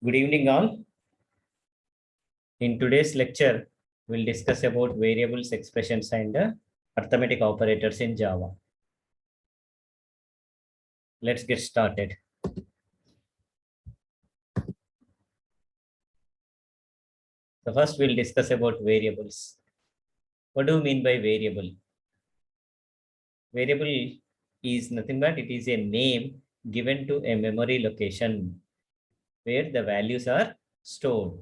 Good evening, all. In today's lecture, we'll discuss about variables, expressions, and arithmetic operators in Java. Let's get started. So first, we'll discuss about variables. What do you mean by variable? Variable is nothing but it is a name given to a memory location where the values are stored.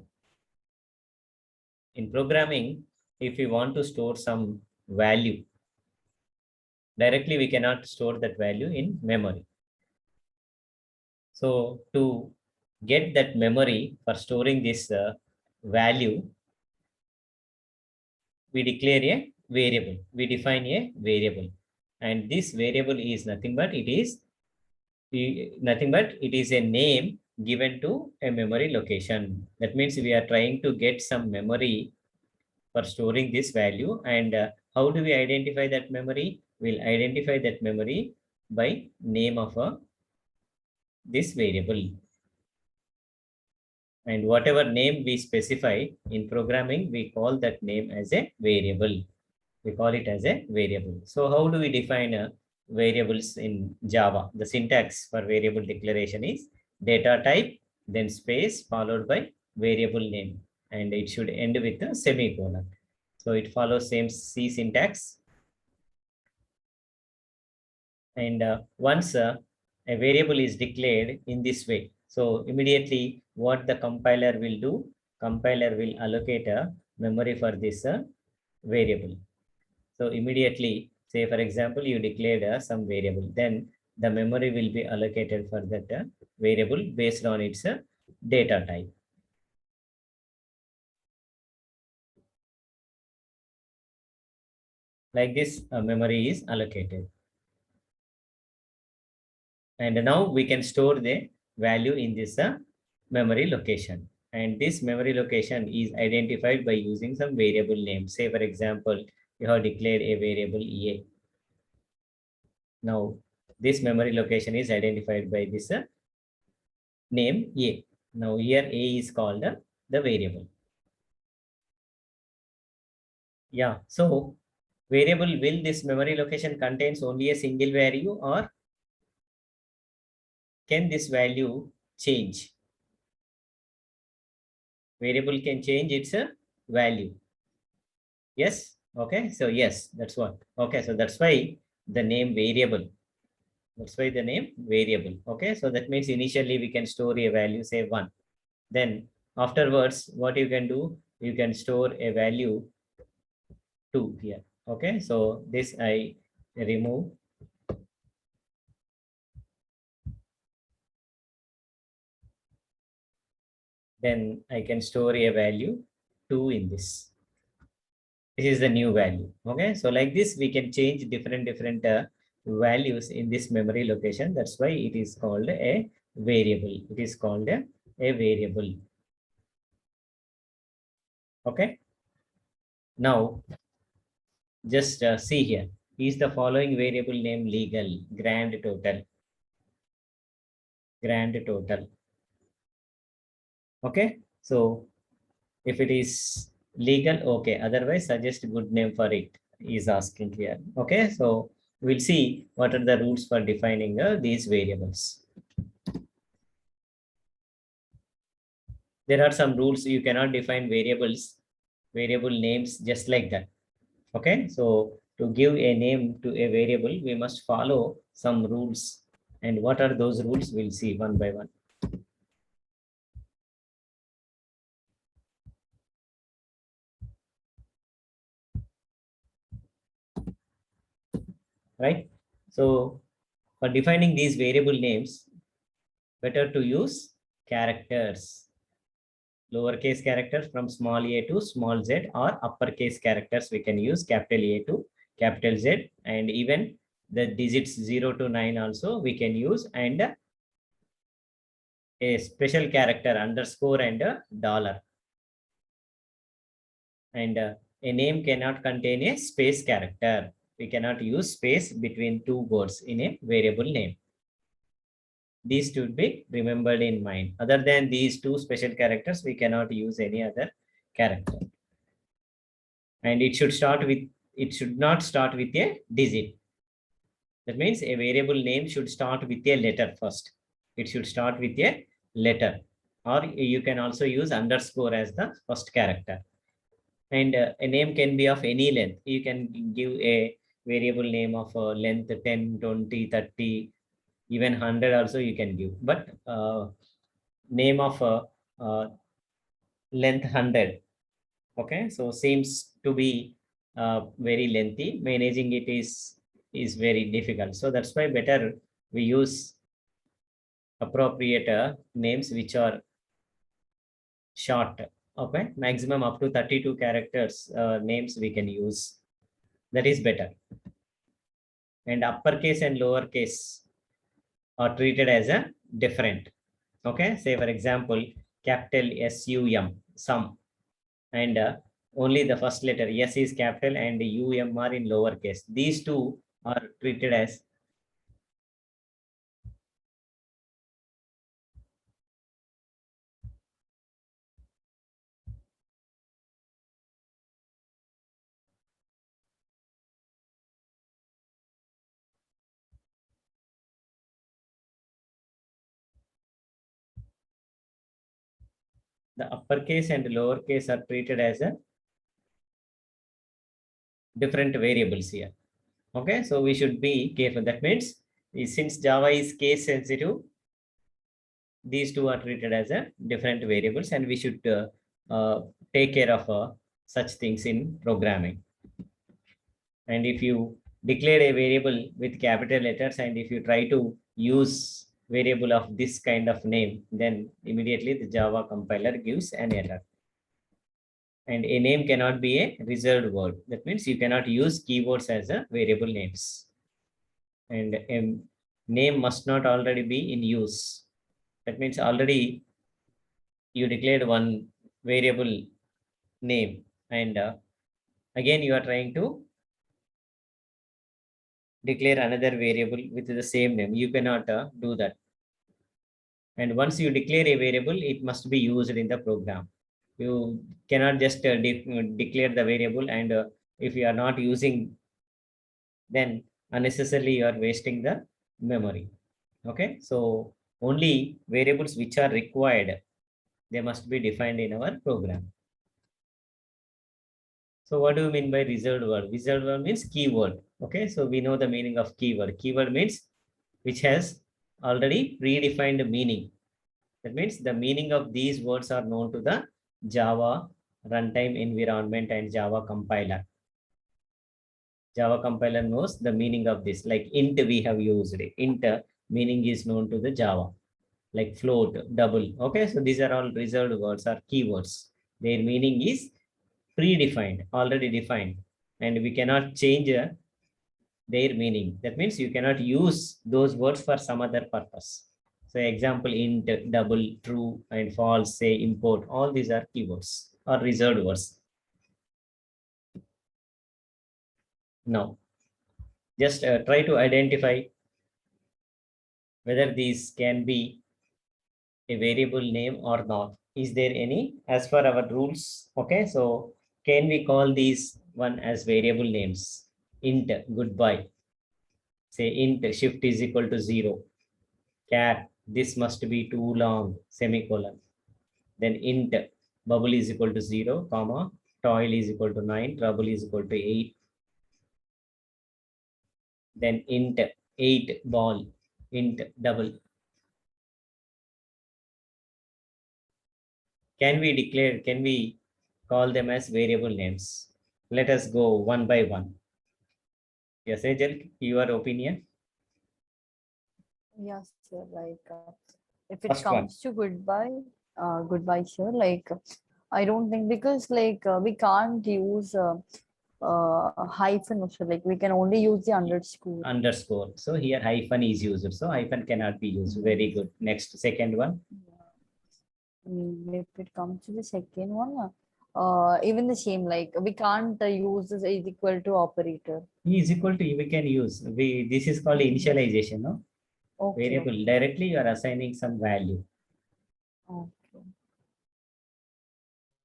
In programming, if we want to store some value, directly we cannot store that value in memory. So to get that memory for storing this value, we declare a variable. We define a variable, and this variable is nothing but it is a name given to a memory location. That means we are trying to get some memory for storing this value. And how do we identify that memory? We'll identify that memory by name of this variable. And whatever name we specify in programming, we call that name as a variable. We call it as a variable. So how do we define variables in Java? The syntax for variable declaration is data type, then space followed by variable name. And it should end with a semicolon. So it follows same C syntax. And once a variable is declared in this way, so immediately what the compiler will do, compiler will allocate a memory for this variable. So immediately, say for example, you declared some variable, then the memory will be allocated for that variable based on its data type. Like this, memory is allocated. And now we can store the value in this memory location. And this memory location is identified by using some variable name. Say, for example, you have declared a variable A. Now, this memory location is identified by this name A. Now, here A is called the variable. Yeah, so variable, will this memory location contains only a single value, or can this value change? Variable can change its value. Yes. Okay. So yes, that's what. Okay. So that's why the name variable. That's why the name variable. Okay. So that means initially we can store a value, say 1. Then afterwards, what you can do, you can store a value 2 here. Okay. So this I remove. Then I can store a value 2 in this. This is the new value. Okay. So like this, we can change different values in this memory location. That's why it is called a variable. It is called a variable. Okay. Now, just see here. Is the following variable name legal? Grand total. Grand total. Okay. So if it is legal, okay. Otherwise, suggest good name for it, is asking here. Okay. So we'll see what are the rules for defining these variables. There are some rules. You cannot define variable names just like that. Okay. So to give a name to a variable, we must follow some rules. And what are those rules? We'll see one by one. Right. So for defining these variable names, better to use characters. Lowercase characters from small a to small z, or uppercase characters we can use capital A to capital Z, and even the digits 0 to 9 also we can use, and a special character underscore and a dollar. And a name cannot contain a space character. We cannot use space between two words in a variable name. These should be remembered in mind. Other than these two special characters, we cannot use any other character. And it should not start with a digit. That means a variable name should start with a letter first. It should start with a letter, or you can also use underscore as the first character. And a name can be of any length. You can give a variable name of length 10, 20, 30, even 100 also you can give. But name of length 100, okay, so seems to be very lengthy. Managing it is very difficult. So that's why better we use appropriate names which are short. Okay, maximum up to 32 characters names we can use. That is better. And uppercase and lowercase are treated as a different. Okay, say for example, capital SUM, sum, and only the first letter S is capital and UM are in lowercase. These two are treated as the uppercase and lowercase are treated as a different variables here. Okay, so we should be careful. That means since Java is case sensitive, these two are treated as a different variables, and we should take care of such things in programming. And if you declare a variable with capital letters, and if you try to use variable of this kind of name, then immediately the Java compiler gives an error. And a name cannot be a reserved word. That means you cannot use keywords as a variable names. And a name must not already be in use. That means already you declared one variable name, and again you are trying to declare another variable with the same name. You cannot do that. And once you declare a variable, it must be used in the program. You cannot just declare the variable, and if you are not using, then unnecessarily you are wasting the memory. Okay, so only variables which are required, they must be defined in our program. So what do you mean by reserved word? Reserved word means keyword. Okay, so we know the meaning of keyword. Keyword means which has already predefined meaning. That means the meaning of these words are known to the Java runtime environment and Java compiler. Java compiler knows the meaning of this. Like int we have used. Int meaning is known to the Java. Like float, double. Okay, so these are all reserved words or keywords. Their meaning is predefined, already defined, and we cannot change their meaning. That means you cannot use those words for some other purpose. So example, int, double, true, and false, say import, all these are keywords or reserved words. Now, just try to identify whether these can be a variable name or not. Is there any? As for our rules, okay, so can we call these one as variable names? Int, goodbye. Say int, shift is equal to 0. Cat, this must be too long, semicolon. Then int, bubble is equal to 0, comma, toil is equal to 9, trouble is equal to 8. Then int, 8, ball, int, double. Can we call them as variable names? Let us go one by one. Yes, Ajal, your opinion? Yes, sir. If it First one. comes to goodbye, sir. I don't think because we can't use hyphen also. Like we can only use the underscore. Underscore. So here hyphen is used. So hyphen cannot be used. Very good. Next, second one. If it comes to the second one, even the same. Like we can't use this is equal to operator. E is equal to E we can use. This is called initialization, no? Okay. Variable, directly you are assigning some value. Okay.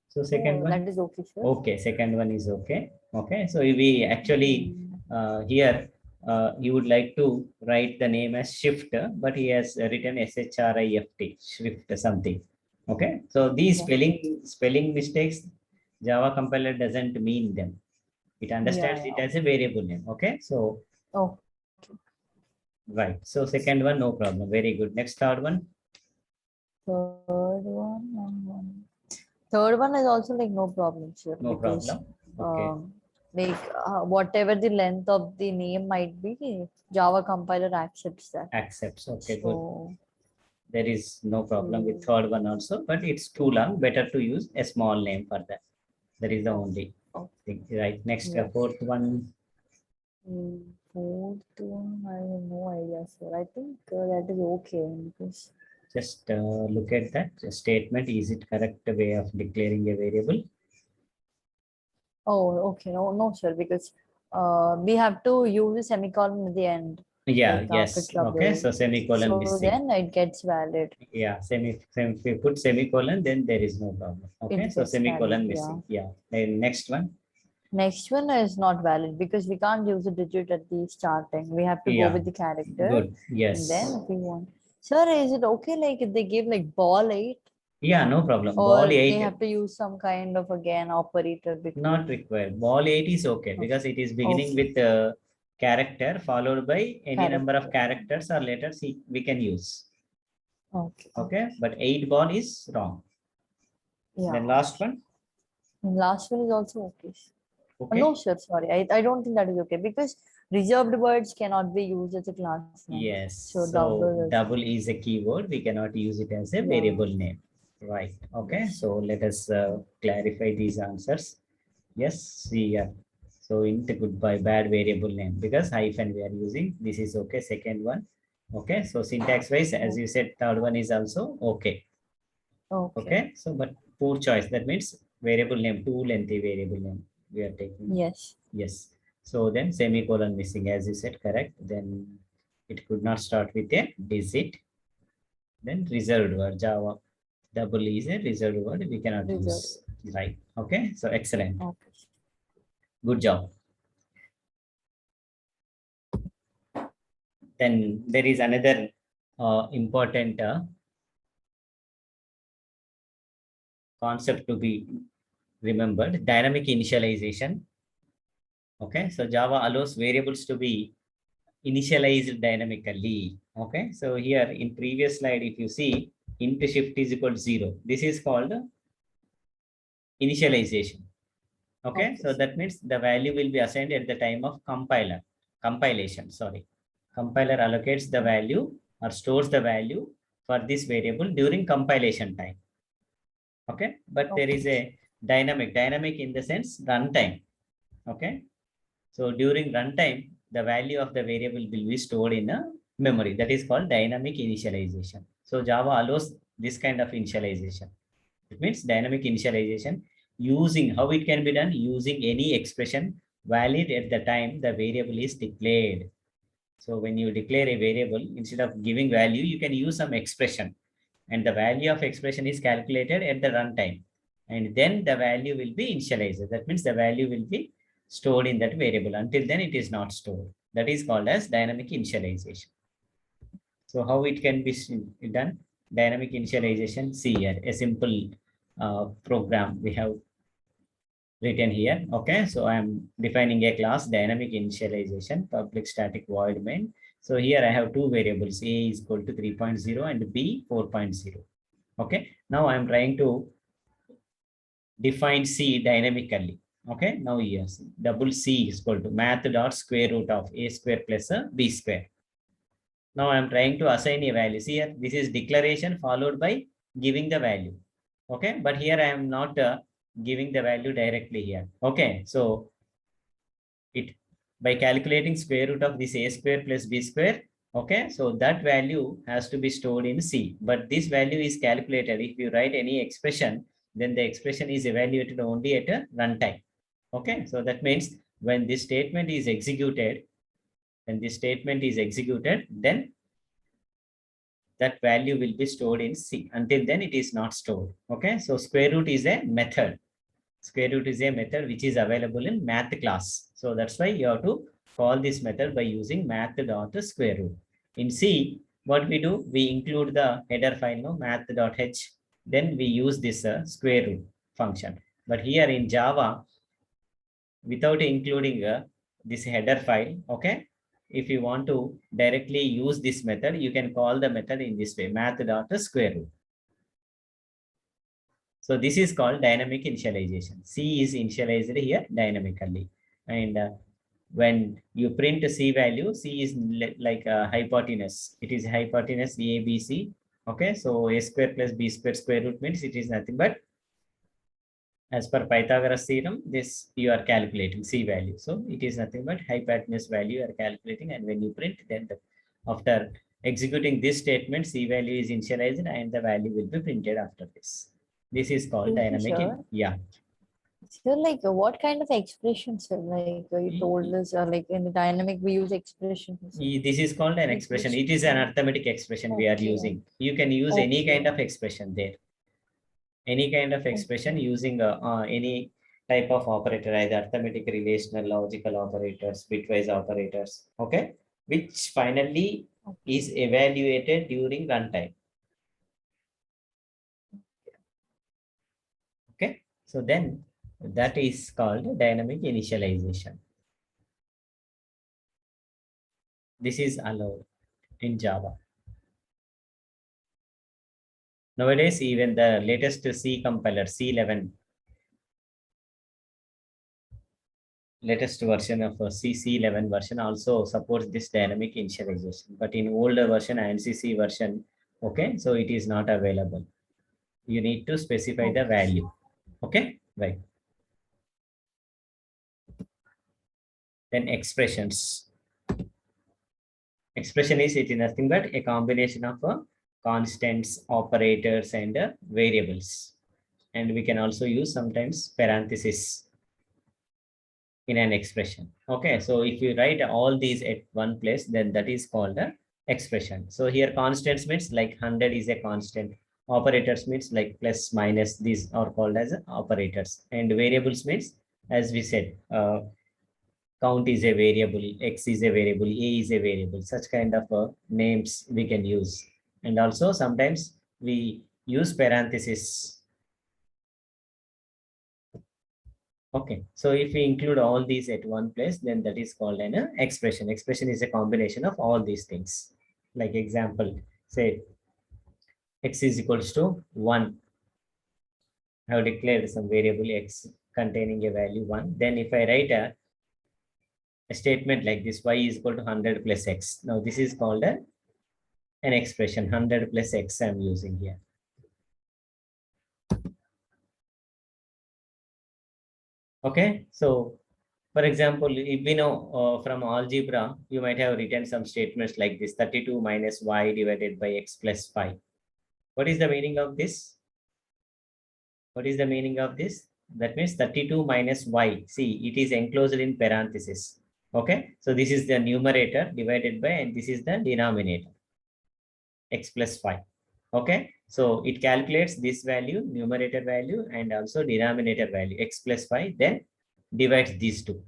So second Oh, one, that is okay, sir. okay, second one is okay. Okay, so we actually here you would like to write the name as shift, but he has written SHRIFT, shift something. Okay, so these Okay. spelling mistakes, Java compiler doesn't mean them. It understands Yeah, it yeah. as a variable name. Okay, so Oh, right. So second one, no problem. Very good. Next, third one. third one. Third one is also like no problem, sir, No because problem. Okay. um, like whatever the length of the name might be, Java compiler accepts that. Accepts. Okay, good. So, There is no problem with mm, third one also, but it's too long. Better to use a small name for that. That is the oh, only oh, thing. Right. Next, yes. fourth one. Fourth one, I have no idea, sir. I think that is okay because Just look at that statement. Is it correct way of declaring a variable? oh, okay, no, sir, because we have to use a semicolon at the end, Yeah. like after Yes. Okay. trouble. So semicolon So missing. then it gets valid. Yeah. If you put semicolon, then there is no problem. Okay. It So gets valid, semicolon yeah. missing. Yeah. Then next one. Next one is not valid because we can't use a digit at the starting. We have to go Yeah. with the character, Good. and then Yes. if we want. Sir, is it okay like if they give like ball 8, Yeah. No problem. Ball or they 8. have to use some kind of again operator Not between? required. Ball 8 is okay Okay. because it is beginning Okay. with character followed by any number of Character. characters or letters we can use. Okay. Okay, but 8 ball is wrong. Yeah. Then last one. And last one is also okay. No, Okay. sir. Sorry, I don't think that is okay because reserved words cannot be used as a class name. Yes. So So double is double is a keyword. We cannot use it as a yeah. variable name. Right. Okay. Yes. So let us clarify these answers. Yes. See. So int goodbye bad variable name because hyphen we are using. This is okay. Second one. Okay. So syntax wise, as you said, third one is also okay. Okay. Okay. So but poor choice. That means variable name, too lengthy variable name we are taking. Yes. Yes. So then semicolon missing, as you said, correct. Then it could not start with a digit. Then reserved word, Java. Double is a reserved word. We cannot Reserved. use. Right. Okay. So excellent. Okay. Good job. Then there is another important concept to be remembered, dynamic initialization. Okay. So Java allows variables to be initialized dynamically. Okay, so here in previous slide, if you see int shift is equal to 0, this is called initialization. Okay, Okay. so that means the value will be assigned at the time of compilation. Sorry, compiler allocates the value or stores the value for this variable during compilation time. Okay, but there is Okay. a dynamic in the sense runtime. Okay, so during runtime, the value of the variable will be stored in a memory. That is called dynamic initialization. So Java allows this kind of initialization. It means dynamic initialization using how it can be done using any expression valid at the time the variable is declared. So when you declare a variable, instead of giving value, you can use some expression and the value of expression is calculated at the runtime. And then the value will be initialized. That means the value will be stored in that variable. Until then, it is not stored. That is called as dynamic initialization. So how it can be done? Dynamic initialization, see here, a simple program we have written here. Okay, so I'm defining a class dynamic initialization, public static void main. So here I have two variables, a is equal to 3.0 and b 4.0. Okay, now I'm trying to define C dynamically. Okay, now yes, double C is equal to math dot square root of a square plus a b square. Now I'm trying to assign a value. See here, this is declaration followed by giving the value. Okay, but here I am not giving the value directly here. Okay, so it by calculating square root of this a square plus b square. Okay, so that value has to be stored in C, but this value is calculated. If you write any expression, then the expression is evaluated only at a runtime. Okay, so that means when this statement is executed, then that value will be stored in C. Until then, it is not stored. Okay, so square root is a method. Square root is a method which is available in math class. So that's why you have to call this method by using math.square root. In C, what we do, we include the header file, no, math.h. Then we use this square root function. But here in Java, without including this header file, okay, if you want to directly use this method, you can call the method in this way, math.square root. So this is called dynamic initialization. C is initialized here dynamically. And when you print C value, C is like a hypotenuse. It is hypotenuse ABC. Okay, so A square plus B square square root means it is nothing but, as per Pythagoras theorem, this you are calculating C value. So it is nothing but hypotenuse value you are calculating. And when you print, then after executing this statement, C value is initialized and the value will be printed after this. This is called dynamic. Yeah. So like what kind of expressions, like you told us, like in the dynamic we use expressions. This is called an expression. It is an arithmetic expression we are using. You can use any kind of expression there. Any kind of expression using any type of operator, either arithmetic, relational, logical operators, bitwise operators, okay, which finally is evaluated during runtime. Okay, so then that is called dynamic initialization. This is allowed in Java. Nowadays, even the latest C compiler, C11, latest version of C11 version also supports this dynamic initialization. But in older version, ANSYS version, okay, so it is not available. You need to specify the value. Okay, right. Then expressions. Expression is, it is nothing but a combination of constants, operators, and variables. And we can also use sometimes parentheses in an expression. Okay, so if you write all these at one place, then that is called an expression. So here constants means like 100 is a constant. Operators means like plus, minus, these are called as operators. And variables means, as we said, count is a variable, X is a variable, A is a variable. Such kind of names we can use. And also sometimes we use parentheses. Okay, so if we include all these at one place, then that is called an expression. Expression is a combination of all these things. Like example, say X is equals to 1. I have declared some variable X containing a value 1. Then if I write a statement like this, Y is equal to 100 plus X. Now this is called an expression, 100 plus X I'm using here. Okay, so for example, if we know from algebra, you might have written some statements like this, 32 minus y divided by x plus 5. What is the meaning of this? What is the meaning of this? That means 32 minus y. See, it is enclosed in parentheses. Okay, so this is the numerator divided by, and this is the denominator, x plus 5. Okay, so it calculates this value, numerator value, and also denominator value, x plus 5, then divides these two.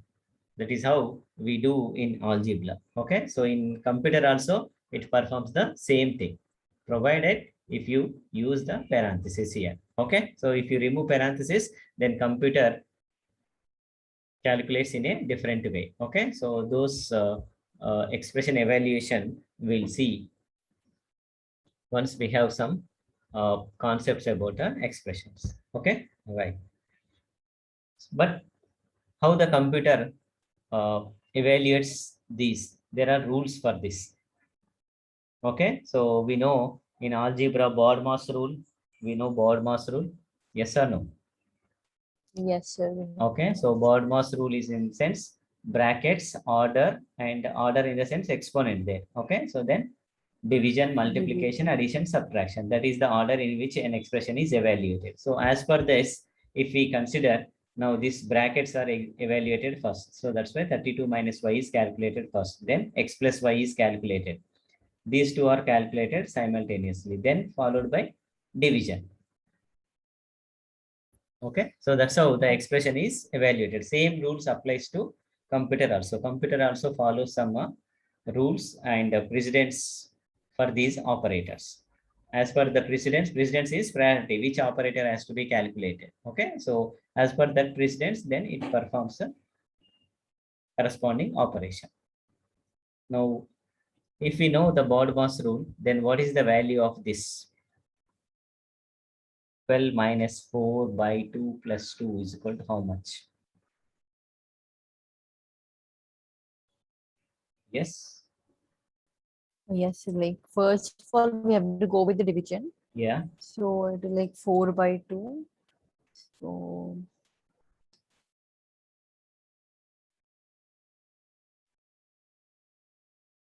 That is how we do in algebra. Okay, so in computer also it performs the same thing, provided if you use the parenthesis here. Okay, so if you remove parenthesis, then computer calculates in a different way. Okay, so those expression evaluation we'll see once we have some concepts about expressions. Okay, right. But how the computer evaluates these? There are rules for this. Okay, so we know in algebra BODMAS rule. We know BODMAS rule. Yes or no? Yes, sir. Okay, so BODMAS rule is in sense brackets, order, and order in the sense exponent there. Okay, so then division, multiplication, addition, subtraction. That is the order in which an expression is evaluated. So as per this, if we consider now these brackets are evaluated first. So that's why 32 minus y is calculated first. Then x plus y is calculated. These two are calculated simultaneously, then followed by division. Okay, so that's how the expression is evaluated. Same rules applies to computer also. Computer also follows some rules and precedents for these operators. As per the precedence is priority, which operator has to be calculated. Okay, so as per that precedence, then it performs a corresponding operation. Now, if we know the BODMAS rule, then what is the value of this? 12 minus 4 by 2 plus 2 is equal to how much? Yes. Yes, like first of all, we have to go with the division. Yeah. So it is like 4 by 2. So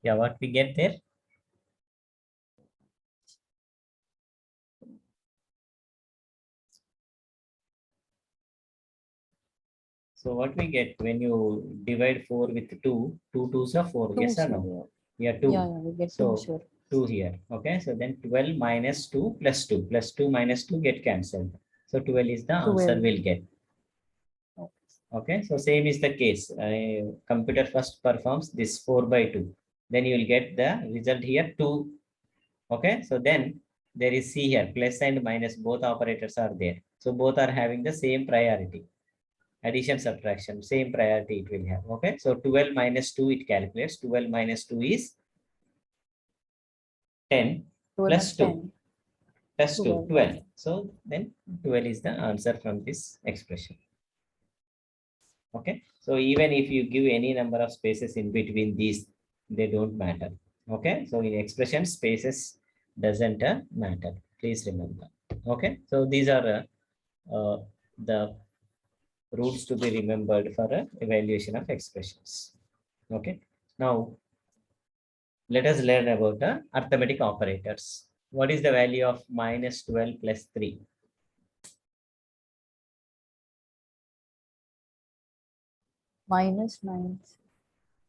Yeah, what we get there? So what we get when you divide 4 with 2, 2 twos are 4, 2, yes or sir. no? Yeah, 2. Yeah, we get 2, So sir. 2 here. Okay, so then 12 minus 2 plus 2 plus 2 minus 2 get cancelled. So 12 is the answer 12. we'll get. Okay, so same is the case. Computer first performs this 4 by 2. Then you will get the result here 2. Okay, so then there is C here, plus and minus, both operators are there. So both are having the same priority. Addition, subtraction, same priority it will have. Okay, so 12 minus 2 it calculates. 12 minus 2 is 10 plus 2. 10. Plus 2, 12. 12. So then 12 is the answer from this expression. Okay, so even if you give any number of spaces in between these, they don't matter. Okay, so in expression, spaces doesn't matter. Please remember. Okay, so these are the rules to be remembered for evaluation of expressions. Okay, now let us learn about the arithmetic operators. What is the value of minus 12 plus 3? Minus 9.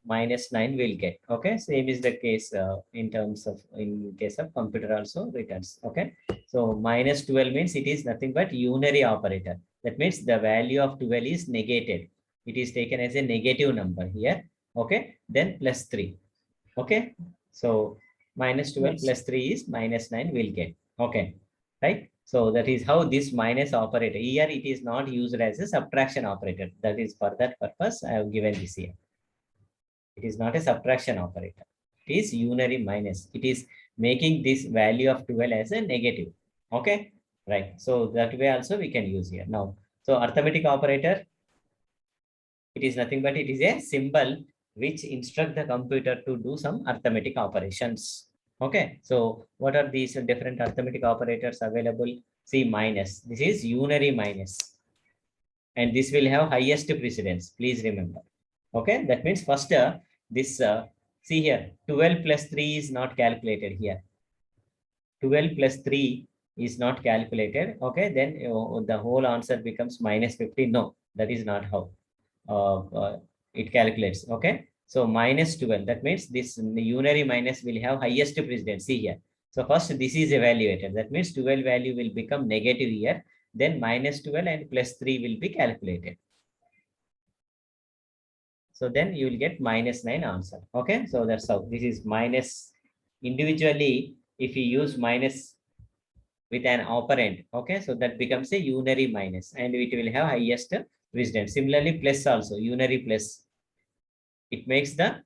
Minus 9 will get. Okay, same is the case in terms of, in case of computer also returns. Okay, so minus 12 means it is nothing but unary operator. That means the value of 12 is negated. It is taken as a negative number here. Okay, then plus 3. Okay, so minus 12 Yes. plus 3 is minus 9 will get. Okay, right? So that is how this minus operator, here it is not used as a subtraction operator. That is for that purpose I have given this here. It is not a subtraction operator. It is unary minus. It is making this value of 12 as a negative. Okay, right. So that way also we can use here. Now, so arithmetic operator, it is nothing but it is a symbol which instruct the computer to do some arithmetic operations. Okay, so what are these different arithmetic operators available? See, minus. This is unary minus. And this will have highest precedence. Please remember. Okay, that means first this see here 12 plus 3 is not calculated here. 12 plus 3 is not calculated. Okay, then the whole answer becomes minus 15. No, that is not how it calculates. Okay, so minus 12, that means this unary minus will have highest precedence. See here. So first this is evaluated. That means 12 value will become negative here. Then minus 12 and plus 3 will be calculated. So then you will get minus 9 answer. Okay, so that's how this is minus individually. If you use minus with an operand, okay, so that becomes a unary minus and it will have highest precedence. Similarly, plus also unary plus, it makes the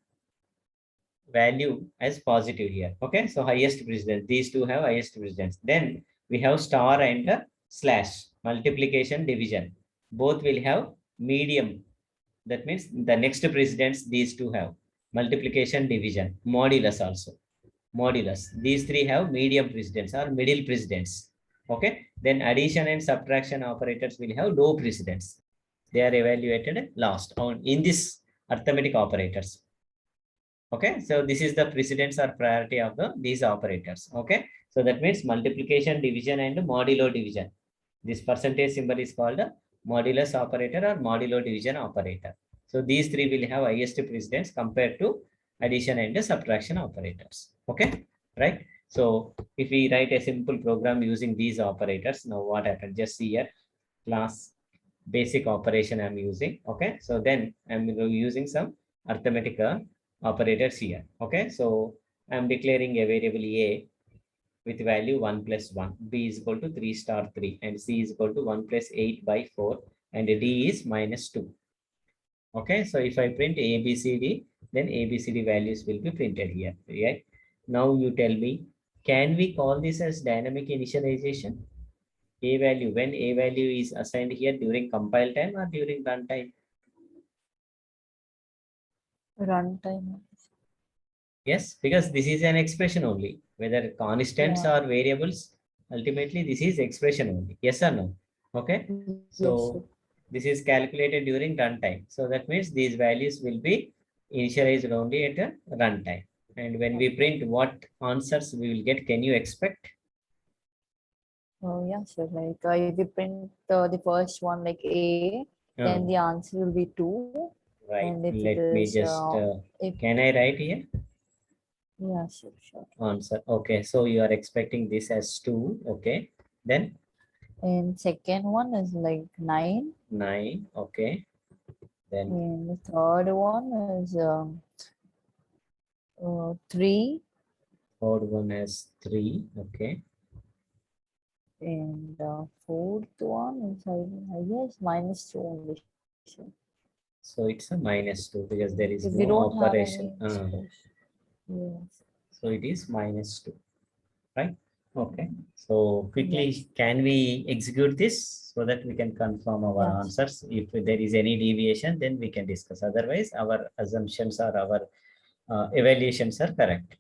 value as positive here. Okay, so highest precedence. These two have highest precedence. Then we have star and slash, multiplication, division. Both will have medium. That means the next precedence these two have multiplication, division, modulus also. Modulus. These three have medium precedence or middle precedence. Okay. Then addition and subtraction operators will have low precedence. They are evaluated last on in this arithmetic operators. Okay. So this is the precedence or priority of these operators. Okay. So that means multiplication, division, and modulo division. This percentage symbol is called a modulus operator or modulo division operator. So these three will have highest precedence compared to addition and subtraction operators. Okay, right? So if we write a simple program using these operators, now what happened? Just see here, class basic operation I'm using. Okay, so then I'm using some arithmetic operators here. Okay, so I'm declaring a variable a with value 1 plus 1, b is equal to 3 star 3, and c is equal to 1 plus 8 by 4, and d is minus 2. Okay, so if I print A, B, C, D, then A, B, C, D values will be printed here. Right? Now you tell me, can we call this as dynamic initialization? A value, when A value is assigned here during compile time or during runtime? Runtime. Yes, because this is an expression only. Whether constants Yeah. or variables, ultimately this is expression only. Yes or no? Okay. Yes, sir. So this is calculated during runtime. So that means these values will be initialized only at a runtime. And when we print, what answers we will get? Can you expect? Oh, yeah, sure. Like if we print the first one like A, then Uh, the answer will be 2. right. And if it Let me is, just, if can I write here? yeah, sure, sure. Answer. Okay. So you are expecting this as 2. Okay. Then And second one is like 9. 9. Okay. Then And the third one is 3. third one has 3. Okay. And fourth one is, I guess, -2 only. Sure. So it's a -2 because there is If we no don't have operation. any space. Yes. So it is -2, right? Okay. So quickly, Yes. can we execute this so that we can confirm our Yes. answers? If there is any deviation, then we can discuss. Otherwise, our assumptions or our evaluations are correct.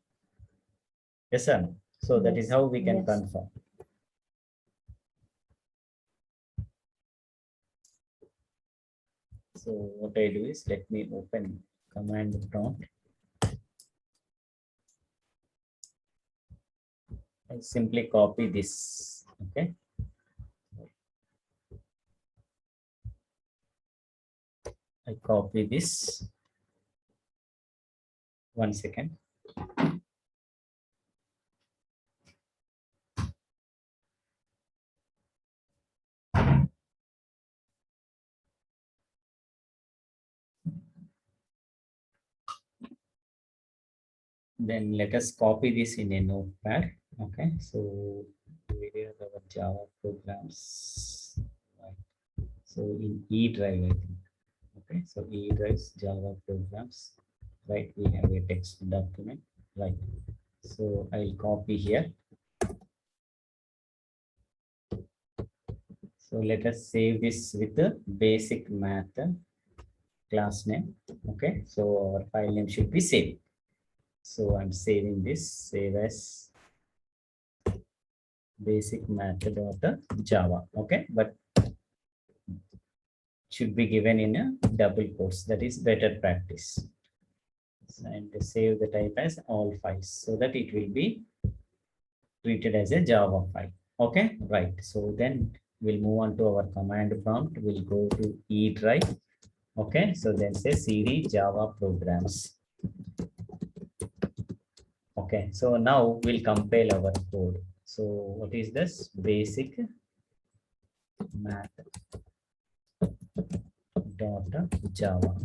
Yes, sir. So that is Yes. how we can Yes. confirm. So what I do is, let me open command prompt. I simply copy this. Okay. I copy this. 1 second. Then let us copy this in a notepad. Okay, so where are our Java programs? Right. So in E drive, I think. Okay, so E drives Java programs. Right, we have a text document. Right. So I'll copy here. So let us save this with the basic math class name. Okay, so our file name should be saved. So I'm saving this, save as basic math.java. Okay, but should be given in a double quotes. That is better practice. And save the type as all files so that it will be treated as a Java file. Okay, right. So then we'll move on to our command prompt. We'll go to E drive. Okay, so then say cd Java programs. Okay, so now we'll compile our code. So what is this? Basic math dot Java.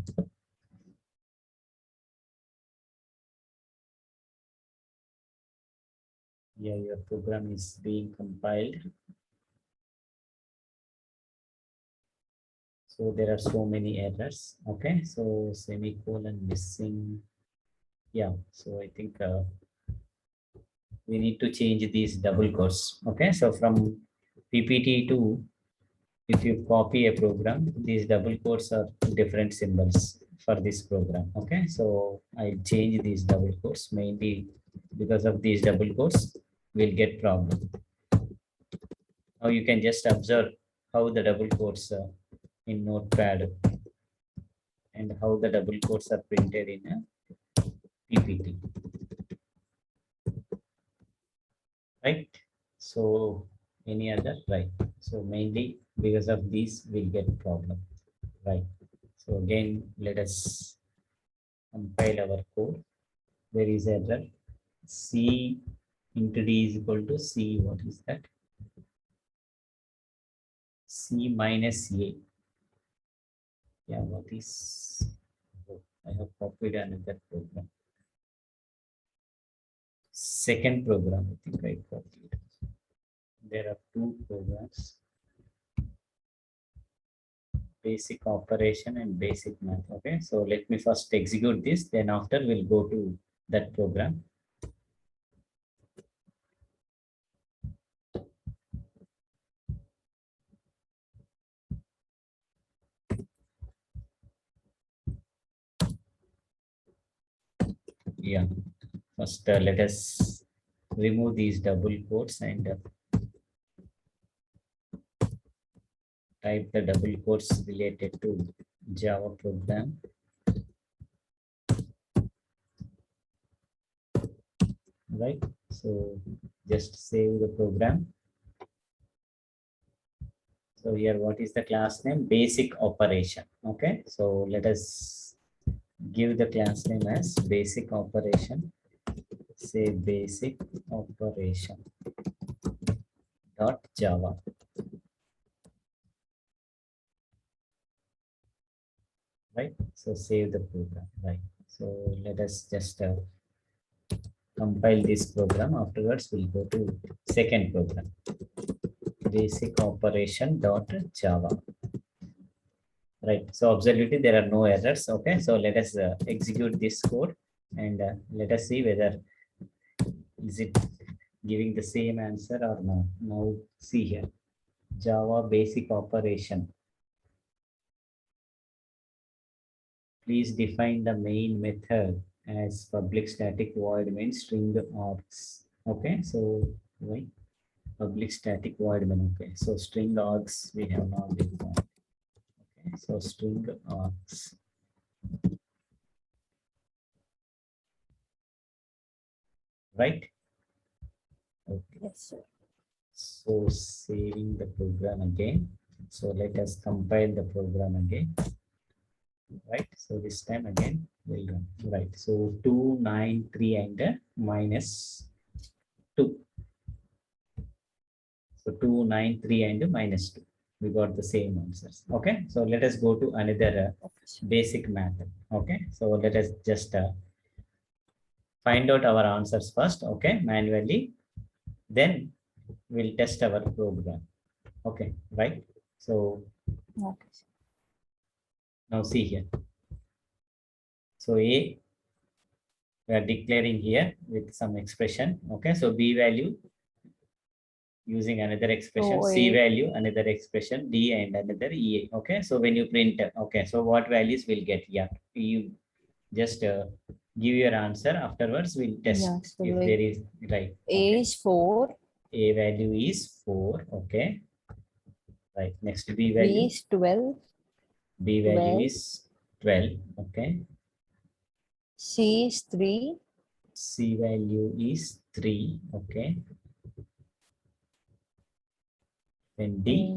Yeah, your program is being compiled. So there are so many errors. Okay, so semicolon missing. Yeah, so I think we need to change these double quotes. Okay, so from PPT to, if you copy a program, these double quotes are different symbols for this program. Okay, so I change these double quotes mainly because of these double quotes, we'll get problem. Now you can just observe how the double quotes in Notepad and how the double quotes are printed in a PPT. Right? So any other, right? So mainly because of these we'll get problem, right? So again, let us compile our code. there is error. C into D is equal to C. What is that? C minus A. Yeah, what is? Oh, I have copied another program. Second program, I think I copied. There are two programs. Basic operation and basic math. Okay, so let me first execute this, then after we'll go to that program. Yeah, first let us remove these double quotes and type the double quotes related to Java program. Right, so just save the program. So here, what is the class name? Basic operation. Okay, so let us give the class name as basic operation. Say basic operation dot Java. Right, so save the program. Right, so let us just compile this program. Afterwards, we'll go to second program. Basic operation dot Java. Right, so absolutely there are no errors. Okay, so let us execute this code and let us see whether is it giving the same answer or not. Now see here, Java basic operation. Please define the main method as public static void main string args. Okay, so why public static void main? Okay, so string args we have not defined. Okay, so string args. Right. Okay. Yes, sir. So saving the program again. So let us compile the program again. Right. So this time again we'll run. Right. So 2, 9, 3 and minus 2. So 2, 9, 3 and minus 2. We got the same answers. Okay. So let us go to another Okay, sir. basic method. Okay. So let us just find out our answers first. Okay. Manually. Then we'll test our program. Okay. Right. So Okay, sir. now see here. So A, we are declaring here with some expression. Okay, so B value using another expression, So C A- value, another expression, D and another EA. Okay, so when you print, okay, so what values will get? Yeah, you just give your answer. Afterwards, we'll test Yeah, so if like there is right. A Okay. is 4, A value is 4. Okay, right. Next B B value. is 12, B value 12, is 12. Okay. C is 3, C value is 3. Okay. Then D.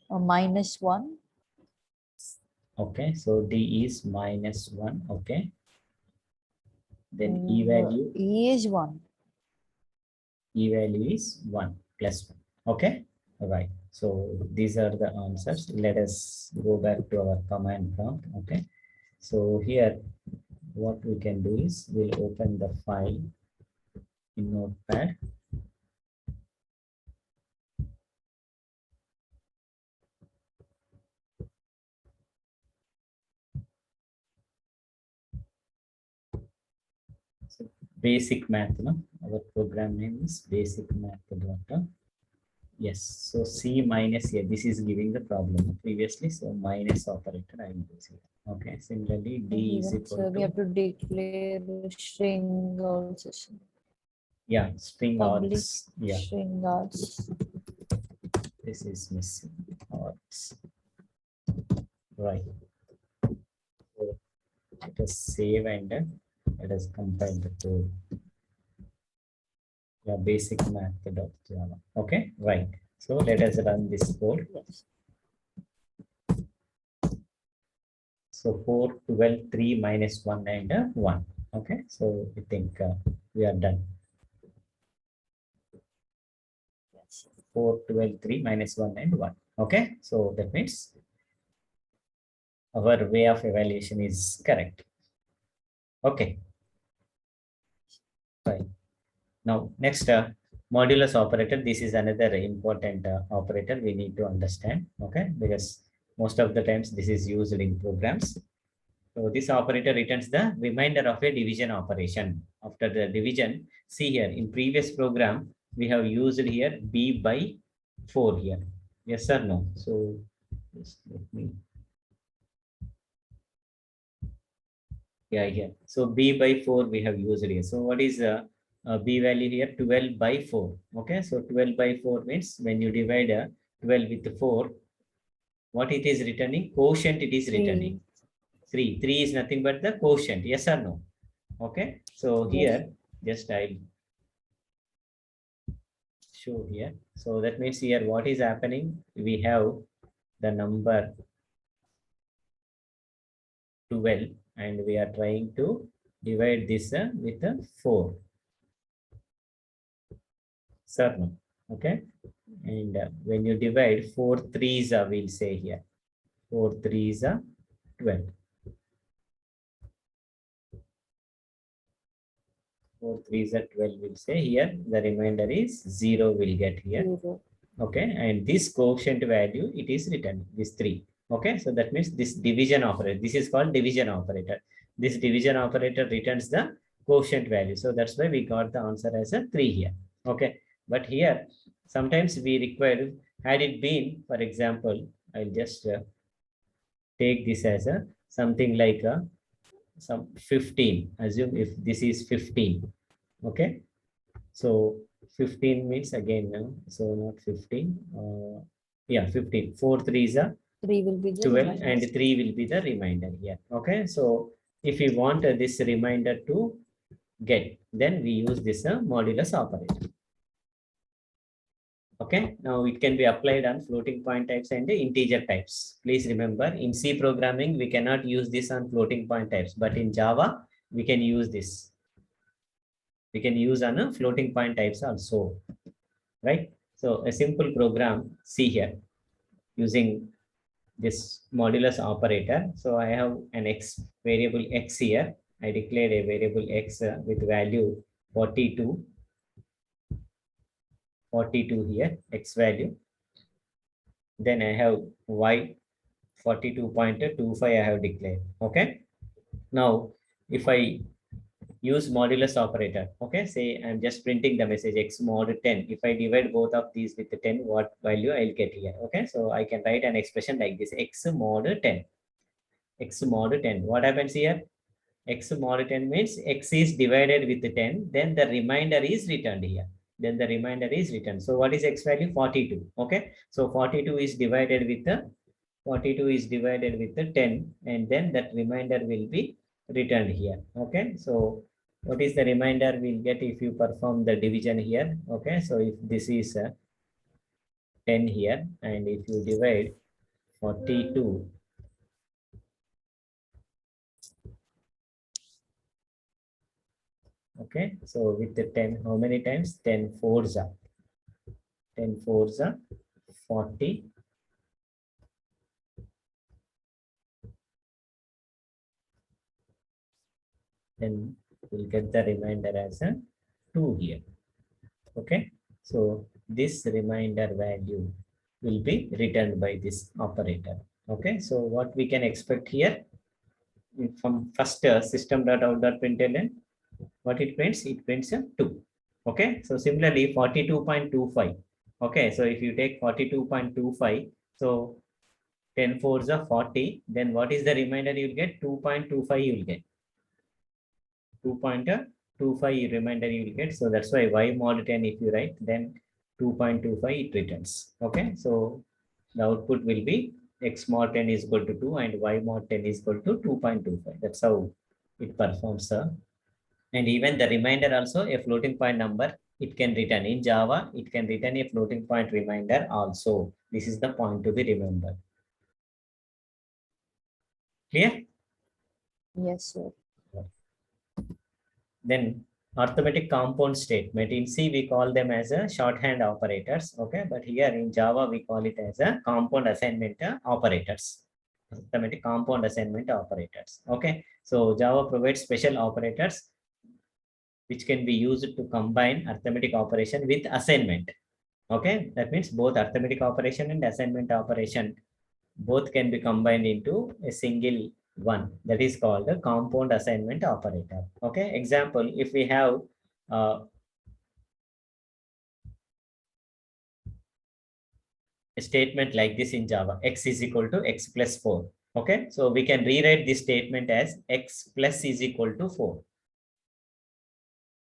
and minus 1. Okay, so D is minus 1. Okay. Then E And value, E is 1. E value is 1 plus 1. Okay. All right. So these are the answers. Let us go back to our command prompt. Okay. So here, what we can do is we'll open the file in Notepad. So basic math, no? Our program name is basic math. Yes, so C minus A, this is giving the problem previously. So minus operator I will use here. Okay, similarly D is Even equal so we to, have to declare the string also. yeah, string Public args. Yeah, string args. this is missing args. Right. So let us save and let us compile the code. Yeah, basic math.java. Okay, right. So let us run this code. Yes. So 4, 12, 3 minus 1 and 1. Okay, so I think we are done. 4, 12, 3 minus 1 and 1. Okay, so that means our way of evaluation is correct. Okay, fine. Now, next modulus operator. This is another important operator we need to understand. Okay, because most of the times this is used in programs. So this operator returns the remainder of a division operation. After the division, see here in previous program, we have used here b by 4 here. Yes or no? So just let me. Yeah, here. So b by 4 we have used here. So what is b value here? 12 by 4. Okay, so 12 by 4 means when you divide 12 with 4, what it is returning? Quotient it is returning. 3. 3 is nothing but the quotient. Yes or no? Okay, so here just I show here. So that means here what is happening? We have the number 12 and we are trying to divide this with a 4. Sir, no. Okay, and when you divide 4 threes, we'll say here 4 threes 12. 4 threes 12 will say here. The remainder is 0 will get here. 0. Okay, and this quotient value it is written this 3. Okay, so that means this division operator, this is called division operator. This division operator returns the quotient value. So that's why we got the answer as a 3 here. Okay, but here sometimes we require, had it been, for example, I'll just take this as a something like a some 15. Assume if this is 15. Okay, so 15 means again now, so not 15. Yeah, 15. 4 threes are 3 will be the 12 remainder. and 3 will be the remainder here. Okay, so if we want this remainder to get, then we use this modulus operator. Okay, now it can be applied on floating point types and integer types. Please remember, in C programming, we cannot use this on floating point types, but in Java, we can use this. We can use on a floating point types also, right? So a simple program, see here, using this modulus operator. So I have an x variable x here. I declared a variable x with value 42. 42 here, x value. Then I have y 42.25 I have declared. Okay. Now, if I use modulus operator, okay, say I'm just printing the message x mod 10. If I divide both of these with 10, what value I'll get here? Okay, so I can write an expression like this: x mod 10. X mod 10. What happens here? X mod 10 means x is divided with 10, then the remainder is returned here. Then the remainder is returned. So what is x value? 42. Okay, so 42 is divided with the 42 is divided with the 10, and then that remainder will be returned here. Okay, so what is the remainder we'll get if you perform the division here? Okay, so if this is 10 here, and if you divide 42, okay, so with the 10, how many times? 10 fours are 10 fours are 40. Then we'll get the remainder as a 2 here. Okay, so this remainder value will be returned by this operator. Okay, so what we can expect here from first system.out.println, what it prints? It prints a 2. Okay, so similarly 42.25. Okay, so if you take 42.25, so 10 fours are 40, then what is the remainder you'll get? 2.25 you'll get. 2.25 remainder you will get. So that's why y mod 10, if you write, then 2.25 it returns. Okay, so the output will be x mod 10 is equal to 2 and y mod 10 is equal to 2.25. That's how it performs. And even the remainder also, a floating point number, it can return. In Java, it can return a floating point remainder also. This is the point to be remembered. Clear? Yes, sir. Then arithmetic compound statement. In C, we call them as a shorthand operators. Okay, but here in Java, we call it as a compound assignment operators. Arithmetic compound assignment operators. Okay, so Java provides special operators which can be used to combine arithmetic operation with assignment. Okay, that means both arithmetic operation and assignment operation both can be combined into a single one, that is called a compound assignment operator. Okay, example, if we have a statement like this in Java, x is equal to x plus 4. Okay, so we can rewrite this statement as x plus is equal to 4.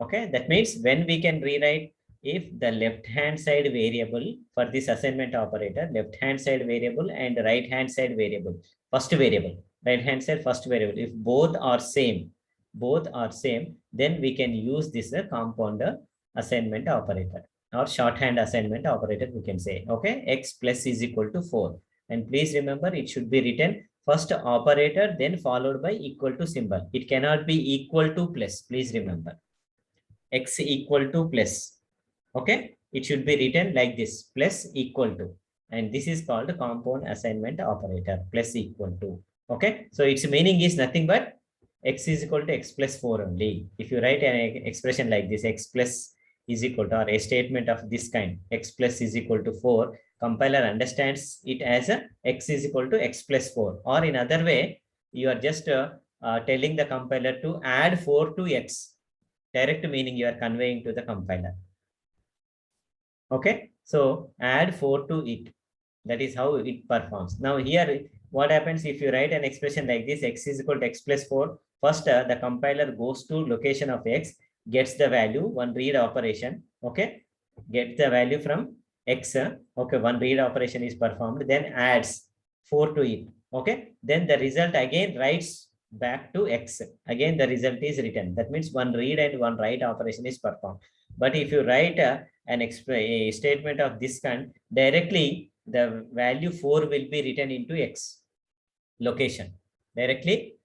Okay, that means when we can rewrite, if the left hand side variable for this assignment operator, left hand side variable and right hand side variable, first variable, right hand side first variable, if both are same, then we can use this compounder assignment operator or shorthand assignment operator, we can say. Okay, x plus is equal to 4. And please remember, it should be written first operator, then followed by equal to symbol. It cannot be equal to plus. Please remember, x equal to plus. Okay, it should be written like this, plus equal to. And this is called compound assignment operator, plus equal to. Okay, so its meaning is nothing but x is equal to x plus 4 only. If you write an expression like this, x plus is equal to, or a statement of this kind, x plus is equal to 4, compiler understands it as a x is equal to x plus 4. Or in other way, you are just telling the compiler to add 4 to x. Direct meaning you are conveying to the compiler. Okay, so add 4 to it. That is how it performs. Now here, what happens if you write an expression like this, x is equal to x plus 4. First, the compiler goes to location of x, gets the value, one read operation. Okay, get the value from x. Okay, one read operation is performed, then adds 4 to it. Okay, then the result again writes back to x. Again, the result is written. That means one read and one write operation is performed. But if you write a statement of this kind, directly the value 4 will be written into x location. Directly,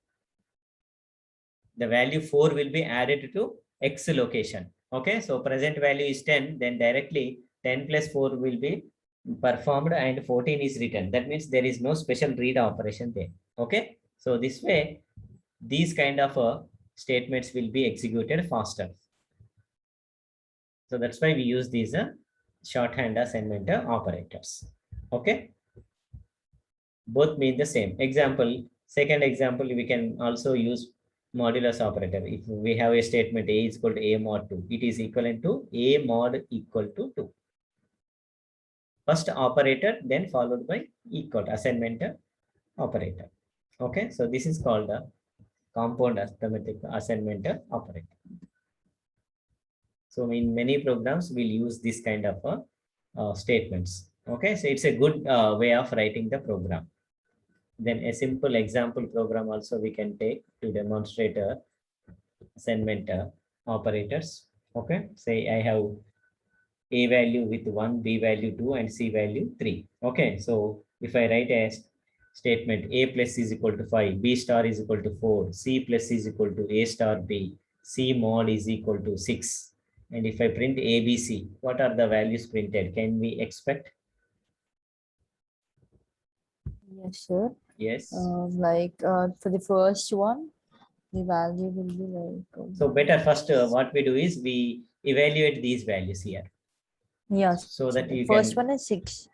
the value 4 will be added to x location. Okay, so present value is 10, then directly 10 plus 4 will be performed and 14 is written. That means there is no special read operation there. Okay, so this way, these kind of statements will be executed faster. So that's why we use these shorthand assignment operators. Okay, both mean the same. Example, second example, we can also use modulus operator. If we have a statement a is equal to a mod 2, it is equivalent to a mod equal to 2. First operator, then followed by equal assignment operator. Okay, so this is called a compound arithmetic assignment operator. So in many programs, we'll use this kind of statements. Okay, so it's a good way of writing the program. Then a simple example program also we can take to demonstrate assignment operators. Okay, say I have a value with 1, b value 2, and c value 3. Okay, so if I write a statement a plus is equal to 5, b star is equal to 4, c plus is equal to a star b, c mod is equal to 6. And if I print ABC, what are the values printed? Can we expect? Yes, sir. Yes. For the first one, the value will be like. So better first, what we do is we evaluate these values here. Yes. So that you first can. One is 6.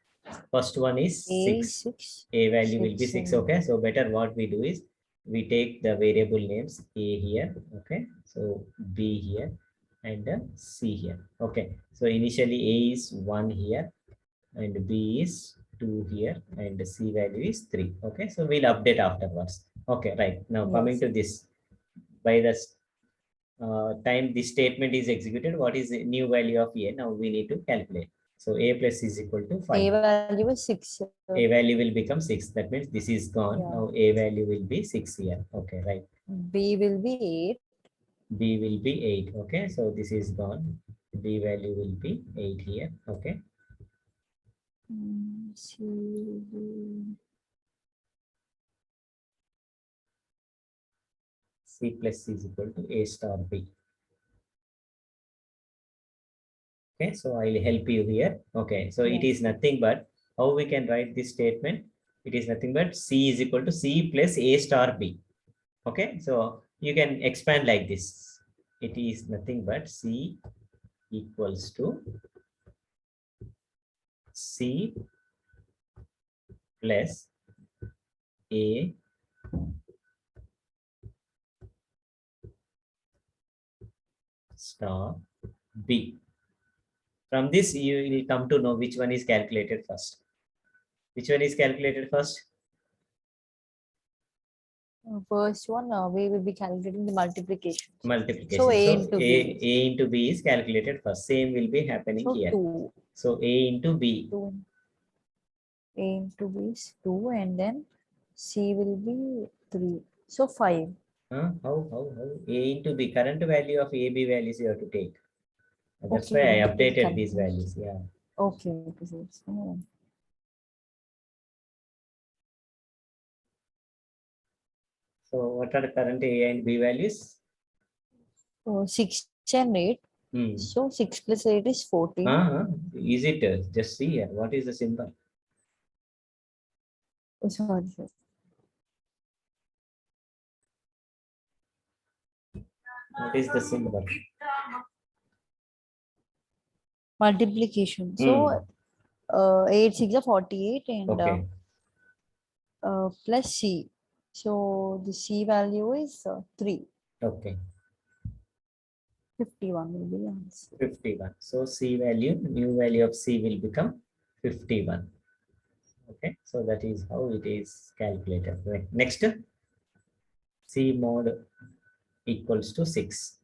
First one is 6. A value will be 6. Okay. So better what we do is we take the variable names A here. Okay. So B here and C here. Okay. So initially A is 1 here and B is 2 here and C value is 3. Okay. So we'll update afterwards. Okay. Right. Now coming to this, by the time this statement is executed, what is the new value of A? Now we need to calculate. So A plus is equal to 5. A value is 6. A value will become 6. That means this is gone. Yeah. Now A value will be 6 here. Okay, right. B will be 8. B will be 8. Okay, so this is gone. B value will be 8 here. Okay. C will be... C plus C is equal to A star B. Okay, so I'll help you here. Okay, so it is nothing but how we can write this statement. It is nothing but C is equal to C plus A star B. Okay, so you can expand like this. It is nothing but C equals to C plus A star B. From this, you will come to know which one is calculated first. Which one is calculated first? First one, we will be calculating the multiplication. Multiplication. So A So into B. A into B is calculated first. Same will be happening So here. 2. So A into B. 2. A into B is 2, and then C will be 3. So 5. How? A into B. Current value of A, B values you have to take. That's Okay, why I we have to updated calculate. these values. Yeah. Okay, okay. So, So what are the current A and B values? so 6 and 8. Hmm. So 6 plus 8 is 14. Is it? Just see here. What is the symbol? Oh, sorry, sir. What is the symbol? Multiplication. So 8 6 are 48, and Okay. plus C. So the C value is 3. Okay. 51 will be the answer. 51. So C value, new value of C will become 51. Okay. So that is how it is calculated. Right. Next, C mod equals to 6.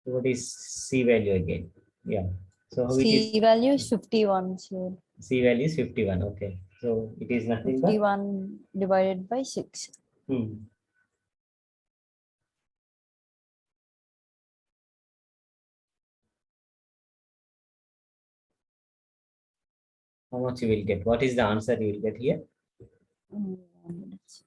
What is C value again? Yeah. So how it is? C value is 51. So C value is 51. Okay. So it is nothing but 51 divided by 6. hmm. How much you will get? What is the answer you will get here? Let's see.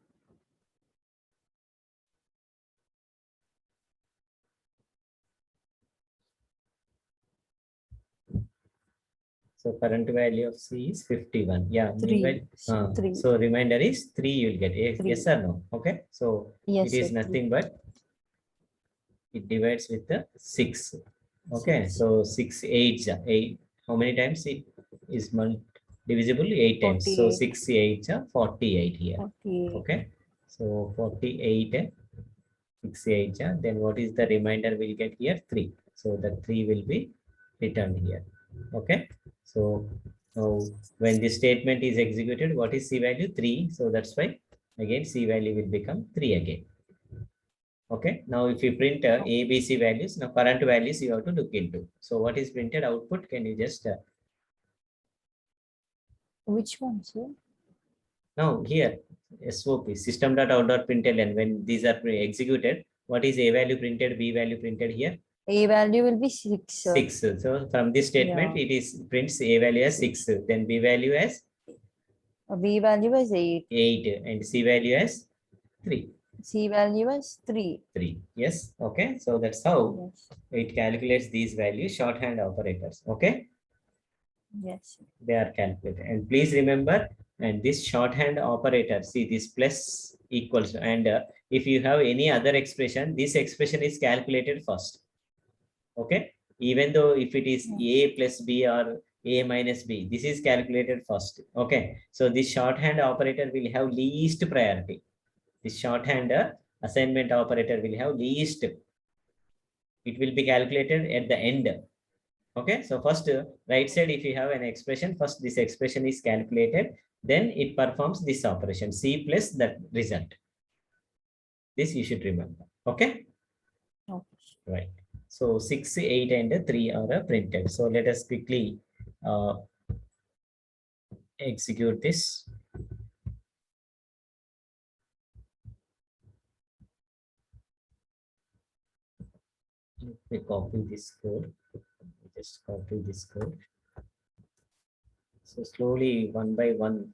So current value of C is 51. Yeah. 3. 3. So remainder is 3 you will get. Yes, 3. yes or no? Okay. So Yes, it is sir, nothing 3. but it divides with the 6. Okay. 6. So 6 8 8. How many times it is divisible? 8 times. So 48. 6 8 48 here. 48. Okay. So 48 6 8 then what is the remainder we'll get here? 3. So the 3 will be returned here. Okay. So now when this statement is executed, what is C value? 3. So that's why again C value will become 3 again. Okay. Now if you print A, B, C values, now current values you have to look into. So what is printed output? Can you just Which one, sir? now here SOP system.out.println, when these are executed, what is A value printed, B value printed here? A value will be 6, sir. 6. So from this statement, Yeah. it is prints A value as 6, then B value as B value is 8. 8, and C value as 3. C value is 3. 3. Yes. Okay. So that's how Yes. it calculates these values, shorthand operators. Okay. Yes. They are calculated. And please remember, and this shorthand operator, see this plus equals, and if you have any other expression, this expression is calculated first. Okay. Even though if it is A plus B or A minus B, this is calculated first. Okay. So this shorthand operator will have least priority. This shorthand assignment operator will have least. It will be calculated at the end. Okay. So first right side, if you have an expression, first this expression is calculated, then it performs this operation C plus that result. This you should remember. Okay. Okay. Right. So 6, 8, and 3 are printed. So let us quickly execute this. Let me copy this code. Just copy this code. So slowly, one by one,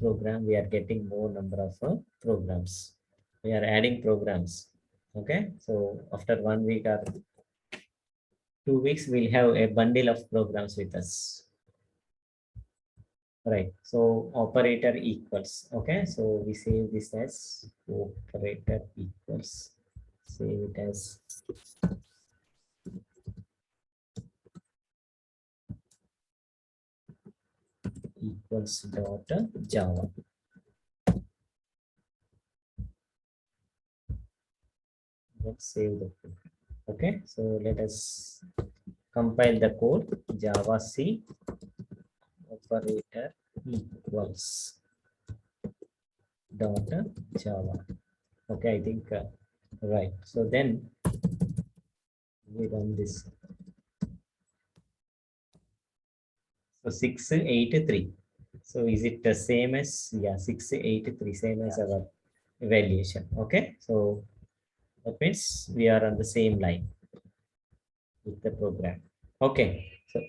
program, we are getting more number of programs. We are adding programs. Okay, so after 1 week or 2 weeks, we'll have a bundle of programs with us. Right, so operator equals. Okay, so we save this as operator equals. Save it as equals dot Java. Let's save the code. Okay, so let us compile the code. Java C operator equals dot Java. Okay, I think right. So then we run this. So 683. So is it the same as, yeah, 683, same as our evaluation. Okay, so that means we are on the same line with the program. Okay, so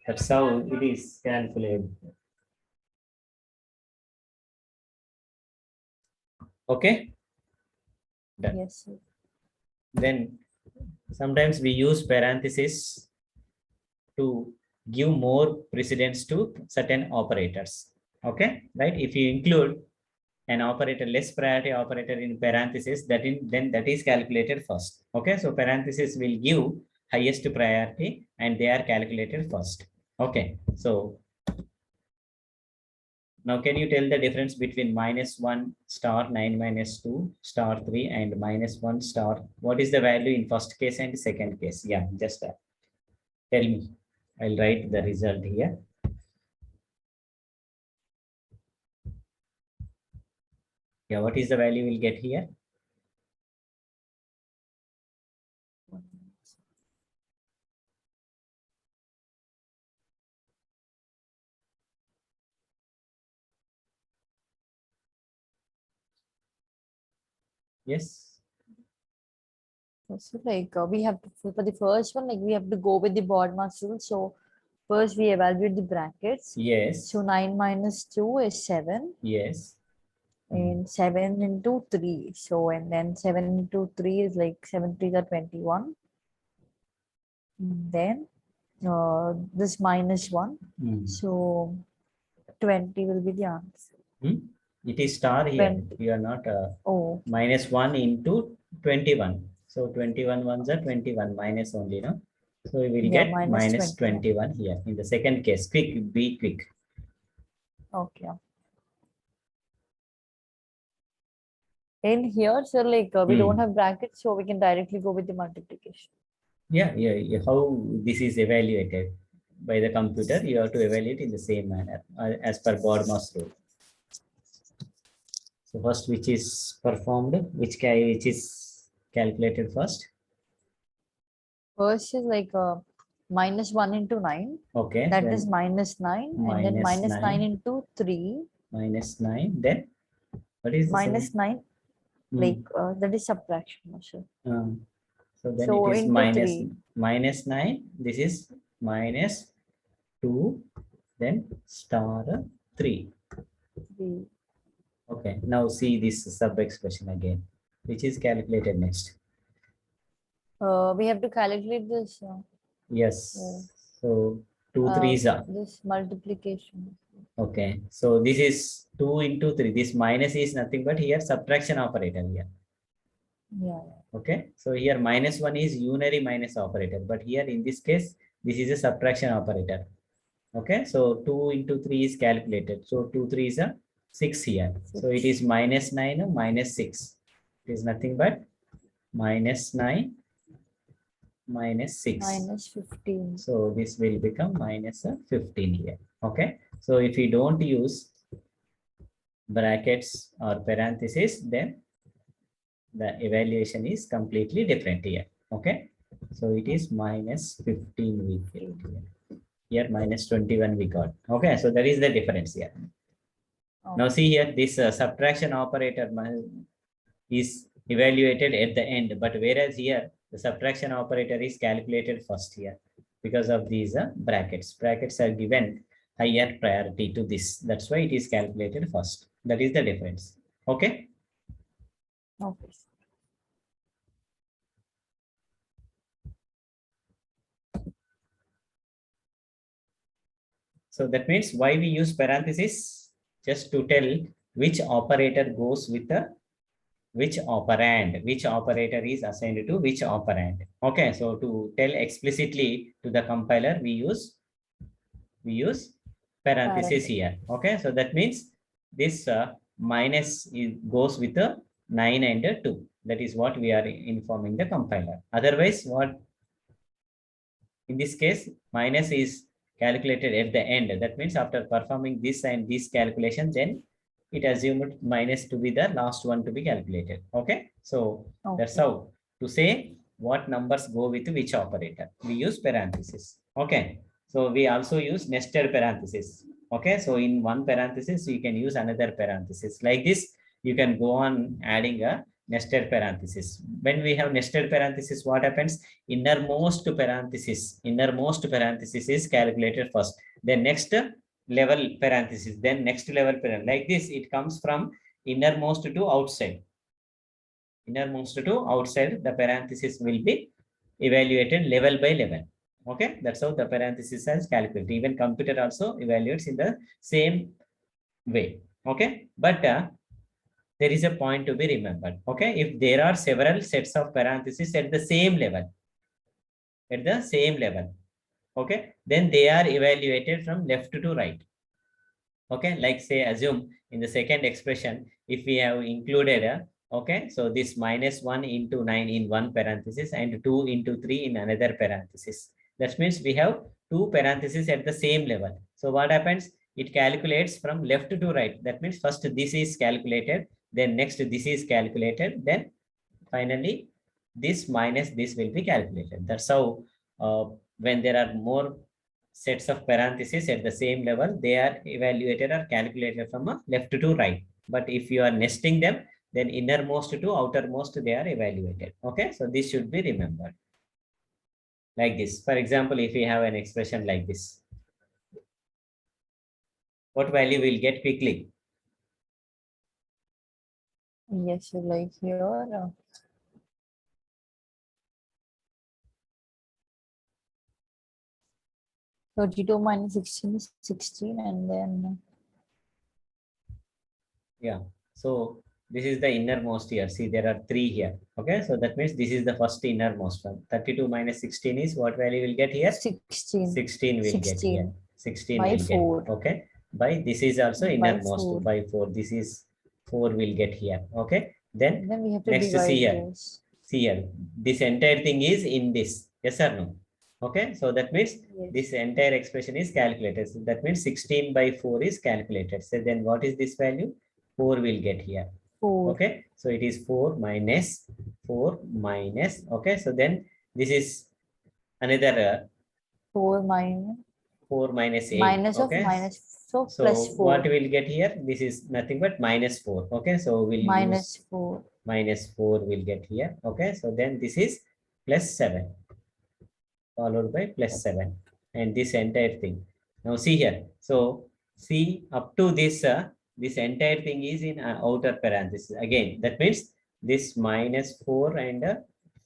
that's how it is calculated. Okay. Done. Yes, sir. Then sometimes we use parentheses to give more precedence to certain operators. Okay, right? If you include an operator, less priority operator in parentheses, then that is calculated first. Okay, so parentheses will give highest priority and they are calculated first. Okay, so now can you tell the difference between -1 star 9 minus 2 star 3 and -1 star? What is the value in first case and second case? Yeah, just tell me. I'll write the result here. Yeah, what is the value we'll get here? Yes. So like we have to, for the first one, like we have to go with the BODMAS rule. So first we evaluate the brackets. Yes. So 9 minus 2 is 7. Yes. And 7 into 3. So and then 7 into 3 is like 7 3s are 21. Then this minus 1. So 20 will be the answer. It is star here. 20. You are not Oh, -1 into 21. So 21 ones are 21 minus only, no? So we will yeah, get minus minus 21 here in the second case. Quick, be quick. okay. In here, so like we don't have brackets, so we can directly go with the multiplication. Yeah, yeah. How this is evaluated by the computer, you have to evaluate in the same manner as per BODMAS rule. So first, which is performed, which is calculated first? First is like -1 into 9. Okay. That is -9, and then -9 into 3. -9. Then what is the -9? Like that is subtraction. So then so it is into -9. This is -2. Then star 3. Okay. Now see this sub expression again, which is calculated next. We have to calculate this. Yes. So 2 3s are this multiplication. Okay. So this is 2 into 3. This minus is nothing but here subtraction operator here. Yeah. Okay. So here -1 is unary minus operator, but here in this case, this is a subtraction operator. Okay. So 2 into 3 is calculated. So 2 3 is a 6 here. So it is -9 -6. It is nothing but -9 -6. -15. So this will become -15 here. Okay. So if we don't use brackets or parentheses, then the evaluation is completely different here. Okay. So it is -15 we get here. Here -21 we got. Okay. So that is the difference here. Oh. Now see here, this subtraction operator is evaluated at the end, but whereas here the subtraction operator is calculated first here because of these brackets. Brackets are given higher priority to this. That's why it is calculated first. That is the difference. Okay. Okay. So that means why we use parenthesis? Just to tell which operator goes with the which operand, which operator is assigned to which operand. Okay, so to tell explicitly to the compiler, we use parenthesis here. Okay, so that means this minus goes with the 9 and 2. That is what we are informing the compiler. Otherwise, what in this case, minus is calculated at the end. That means after performing this and this calculation, then it assumed minus to be the last one to be calculated. Okay, so that's how to say what numbers go with which operator. We use parenthesis. Okay, so we also use nested parenthesis. Okay, so in one parenthesis, you can use another parenthesis. Like this, you can go on adding a nested parenthesis. When we have nested parenthesis, what happens? Innermost parenthesis is calculated first, then next level parenthesis, then next level parenthesis. Like this, it comes from innermost to outside. Innermost to outside, the parenthesis will be evaluated level by level. Okay, that's how the parenthesis is calculated. Even computer also evaluates in the same way. Okay, but there is a point to be remembered. Okay, if there are several sets of parentheses at the same level, okay, then they are evaluated from left to right. Okay, like say assume in the second expression, if we have included a, okay, so this minus 1 into 9 in one parenthesis and 2 into 3 in another parenthesis. That means we have two parentheses at the same level. So what happens? It calculates from left to right. That means first this is calculated, then next this is calculated, then finally this minus this will be calculated. That's how when there are more sets of parentheses at the same level, they are evaluated or calculated from a left to right. But if you are nesting them, then innermost to outermost, they are evaluated. Okay, so this should be remembered. Like this. For example, if we have an expression like this, what value will get quickly? Yes, so like here. 32 minus 16 is 16, and then yeah, so this is the innermost here. See, there are 3 here. Okay, so that means this is the first innermost one. 32 minus 16 is what value will get here? 16. 16 will get here. 16 by will 4. get. Okay, by this is also innermost by 4. This is 4 will get here. Okay, then we have to next divide see here. those. See here, this entire thing is in this. Yes or no? Okay, so that means this entire expression is calculated. So that means 16 by 4 is calculated. So then what is this value? 4 will get here. 4. Okay, so it is 4 minus 4 minus. Okay, so then this is another 4 minus 4 minus 8. minus okay? of minus, so plus 4. What 4. we'll get here? This is nothing but minus 4. Okay, so we'll minus use 4. minus 4 will get here. Okay, so then this is plus 7 followed by plus 7 and this entire thing. Now see here. So see up to this, this entire thing is in outer parenthesis. Again, that means this minus 4 and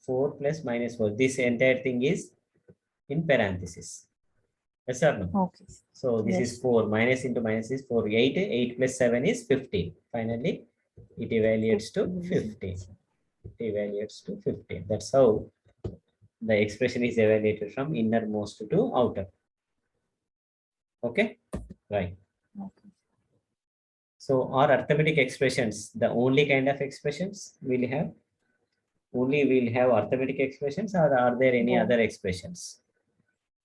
4 plus minus 4. This entire thing is in parenthesis. Yes or no? Okay. So this is 4. Minus into minus is 4. 8. 8 plus 7 is 15. Finally, it evaluates to 15. It evaluates to 15. That's how the expression is evaluated from innermost to outer. Okay, right. Okay. So are arithmetic expressions the only kind of expressions we'll have? Only we'll have arithmetic expressions, or are there any other expressions?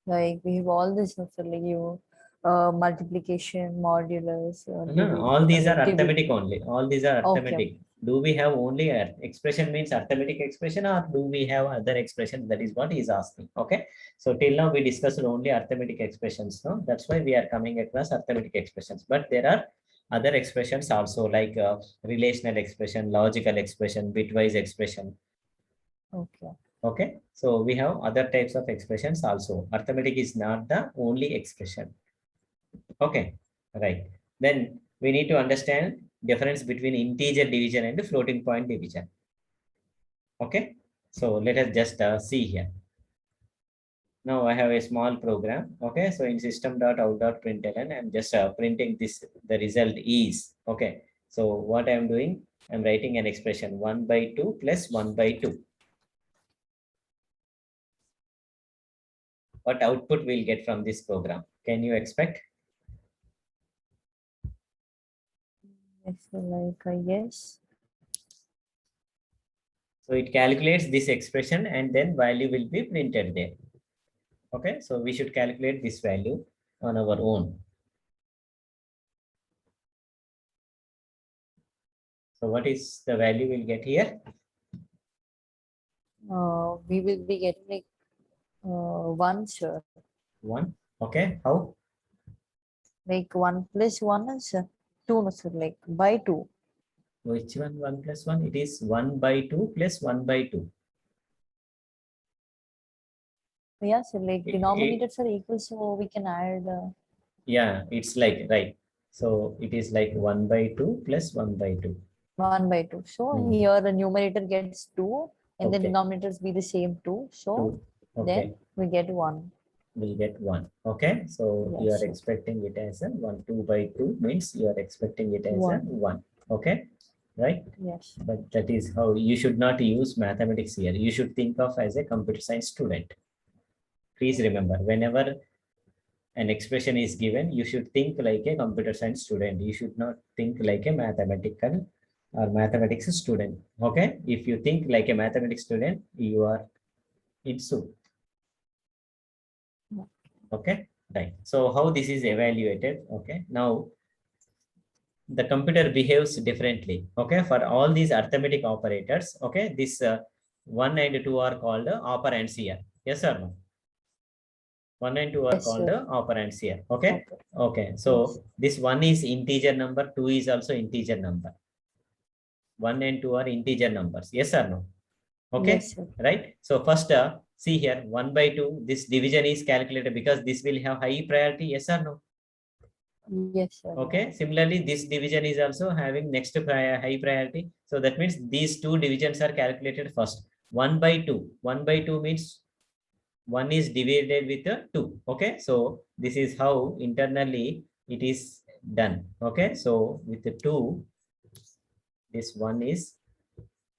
Like we have all this, like you multiplication, modulus. No, all these are arithmetic only. All these are arithmetic. Okay. Do we have only expression means arithmetic expression, or do we have other expression? That is what he is asking. Okay. So till now we discussed only arithmetic expressions. No, that's why we are coming across arithmetic expressions. But there are other expressions also, like relational expression, logical expression, bitwise expression. Okay. Okay. So we have other types of expressions also. Arithmetic is not the only expression. Okay, right. Then we need to understand difference between integer division and floating point division. Okay, so let us just see here. Now I have a small program. Okay, so in system.out.println, I'm just printing this. The result is okay. So what I'm doing, I'm writing an expression 1 by 2 plus 1 by 2. What output we'll get from this program? Can you expect? Yes, so like yes. So it calculates this expression and then value will be printed there. Okay, so we should calculate this value on our own. So what is the value we'll get here? We will be getting like 1, sure. 1. Okay, how? Like 1 plus 1 is 2, no, sir, like by 2. Which one? 1 plus 1? It is 1 by 2 plus 1 by 2. Yeah, so like It- denominators are equal, so we can add yeah, it's like, right. So it is like 1 by 2 plus 1 by 2. 1 by 2. So here the numerator gets 2 and the Okay, denominators be the same 2. So 2. Okay, then we get 1. we'll get 1. Okay, so you Yes, are sir. expecting it as a 1. 2 by 2 means you are expecting it as a 1. 1. Okay, right? Yes. But that is how you should not use mathematics here. You should think of as a computer science student. Please remember, whenever an expression is given, you should think like a computer science student. You should not think like a mathematical or mathematics student. Okay, if you think like a mathematics student, you are in soup. Okay, right. So how this is evaluated? Okay, now the computer behaves differently. Okay, for all these arithmetic operators. Okay, this 1 and 2 are called operands here. Yes or no? 1 and 2 are Yes, called sir. operands here. Okay. Okay. Okay. Yes. So this 1 is integer number, 2 is also integer number. 1 and 2 are integer numbers. Yes or no? Okay. Yes, sir. Right. So first, see here 1 by 2, this division is calculated because this will have high priority. Yes or no? Yes, sir. Okay. Similarly, this division is also having next high priority. So that means these two divisions are calculated first. 1 by 2. 1 by 2 means 1 is divided with 2. Okay, so this is how internally it is done. Okay, so with the 2, this 1 is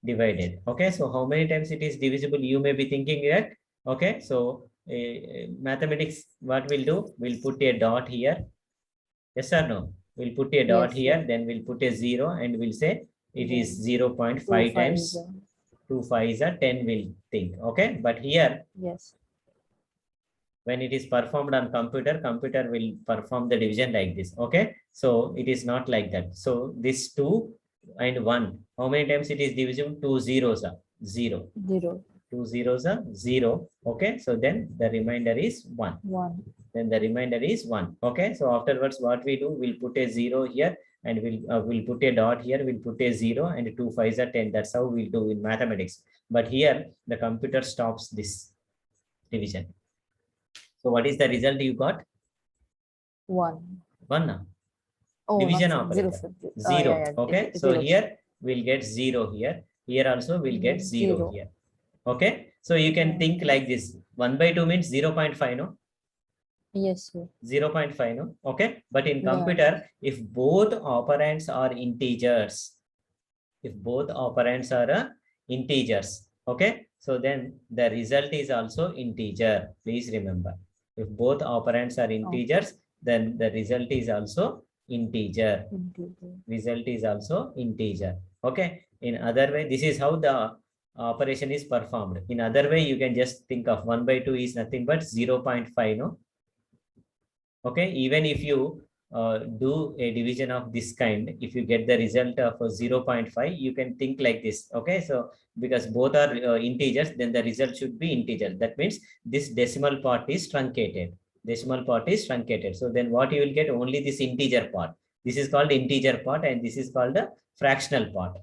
divided. Okay, so how many times it is divisible? You may be thinking that. Okay, so mathematics, what we'll do? We'll put a dot here. Yes or no? We'll put a dot Yes, here, sir. then we'll put a 0 and we'll say it is Then 2 0.5 5 is times 2 5 is a 10 will think. Okay, but here yes. when it is performed on computer will perform the division like this. Okay, so it is not like that. So this 2 and 1, how many times it is divisible? 2 zeros are 0. 0 2 zeros are 0. Okay, so then the remainder is 1. 1. Then the remainder is 1. Okay, so afterwards what we do, we'll put a 0 here and we'll put a dot here, we'll put a 0 and 2 5s are 10. That's how we'll do in mathematics. But here the computer stops this division. So what is the result you got? 1. 1 now. Oh, Division 1 0 operator. sir. 0. Yeah, yeah. Okay. So 0 sir. here we'll get 0 here. Here also we'll get 0 0. here. Okay. So you can Yeah. think like this. 1 by 2 means 0.5, no? Yes, sir. 0.5, no? Okay. But in Yeah. computer, if both operands are integers, integers, okay, so then the result is also integer. Please remember, if both operands are integers, then the result is also integer. Integer. Result is also integer. Okay, in other way, this is how the operation is performed. In other way, you can just think of 1 by 2 is nothing but 0.5, no? Okay, even if you do a division of this kind, if you get the result of 0.5, you can think like this. Okay, so because both are integers, then the result should be integer. That means this decimal part is truncated. Decimal part is truncated. So then what you will get? Only this integer part. This is called integer part and this is called the fractional part.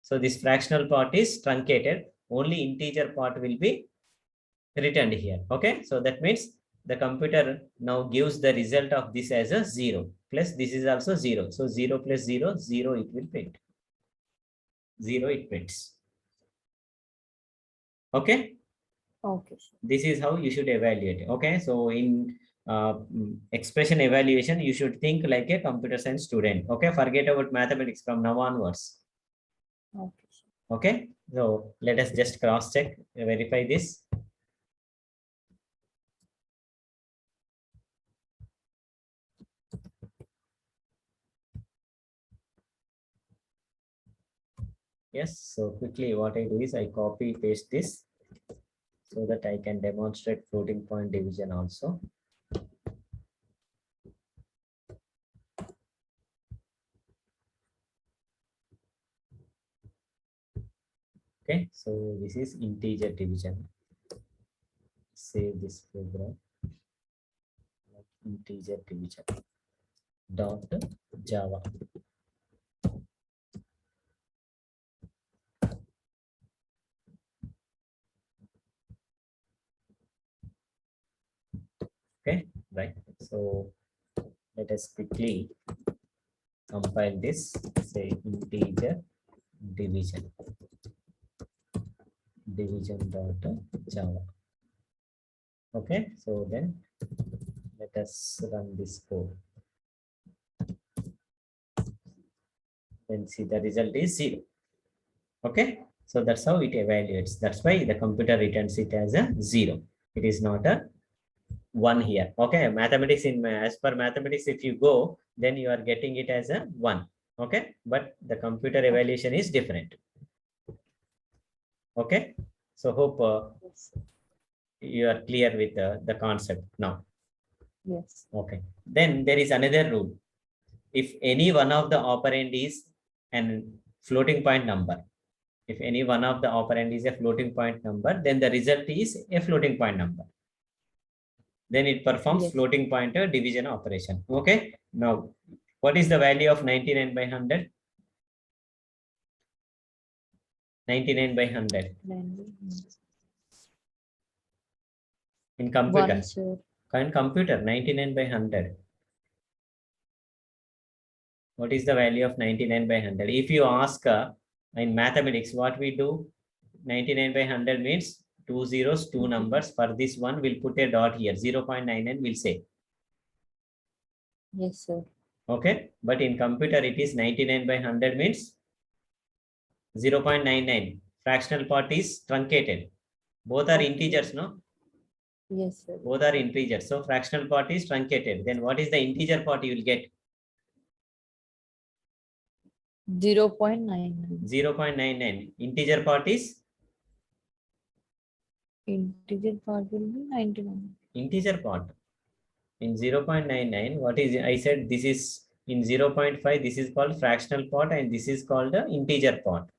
So this fractional part is truncated. Only integer part will be written here. Okay, so that means the computer now gives the result of this as a 0, plus this is also 0. So 0 plus 0, 0 it will print. 0 it prints. Okay. Okay. This is how you should evaluate. Okay. So in expression evaluation, you should think like a computer science student. Okay. Forget about mathematics from now onwards. Okay. Okay. So let us just cross check, verify this. Yes. So quickly what I do is I copy paste this so that I can demonstrate floating point division also. Okay, so this is integer division. Save this program. Integer division dot Java. Okay, right. So let us quickly compile this. Say integer division dot Java. Okay, so then let us run this code. Then see the result is 0. Okay, so that's how it evaluates. That's why the computer returns it as a 0. It is not a 1 here. Okay, mathematics as per mathematics, if you go, then you are getting it as a 1. Okay, but the computer evaluation is different. Okay, so hope Yes. you are clear with the concept now. Yes. Okay, then there is another rule. If any one of the operand is an floating point number, if any one of the operand is a floating point number, then the result is a floating point number. Then it performs Yes. floating pointer division operation. Okay, now what is the value of 99 by 100? 99 by 100 in computer. 1, sir. In computer, 99 by 100. What is the value of 99 by 100? If you ask in mathematics, what we do, 99 by 100 means two zeros, two numbers. For this one, we'll put a dot here, 0.99 we'll say. Yes, sir. Okay, but in computer, it is 99 by 100 means 0.99. Fractional part is truncated. Both are Okay. integers, no? Yes, sir. Both are integers. So fractional part is truncated. Then what is the integer part you will get? 0.99. 0.99. Integer part is? Integer part will be 99. Integer part. In 0.99, what is, I said this is in 0.5, this is called fractional part and this is called the integer part.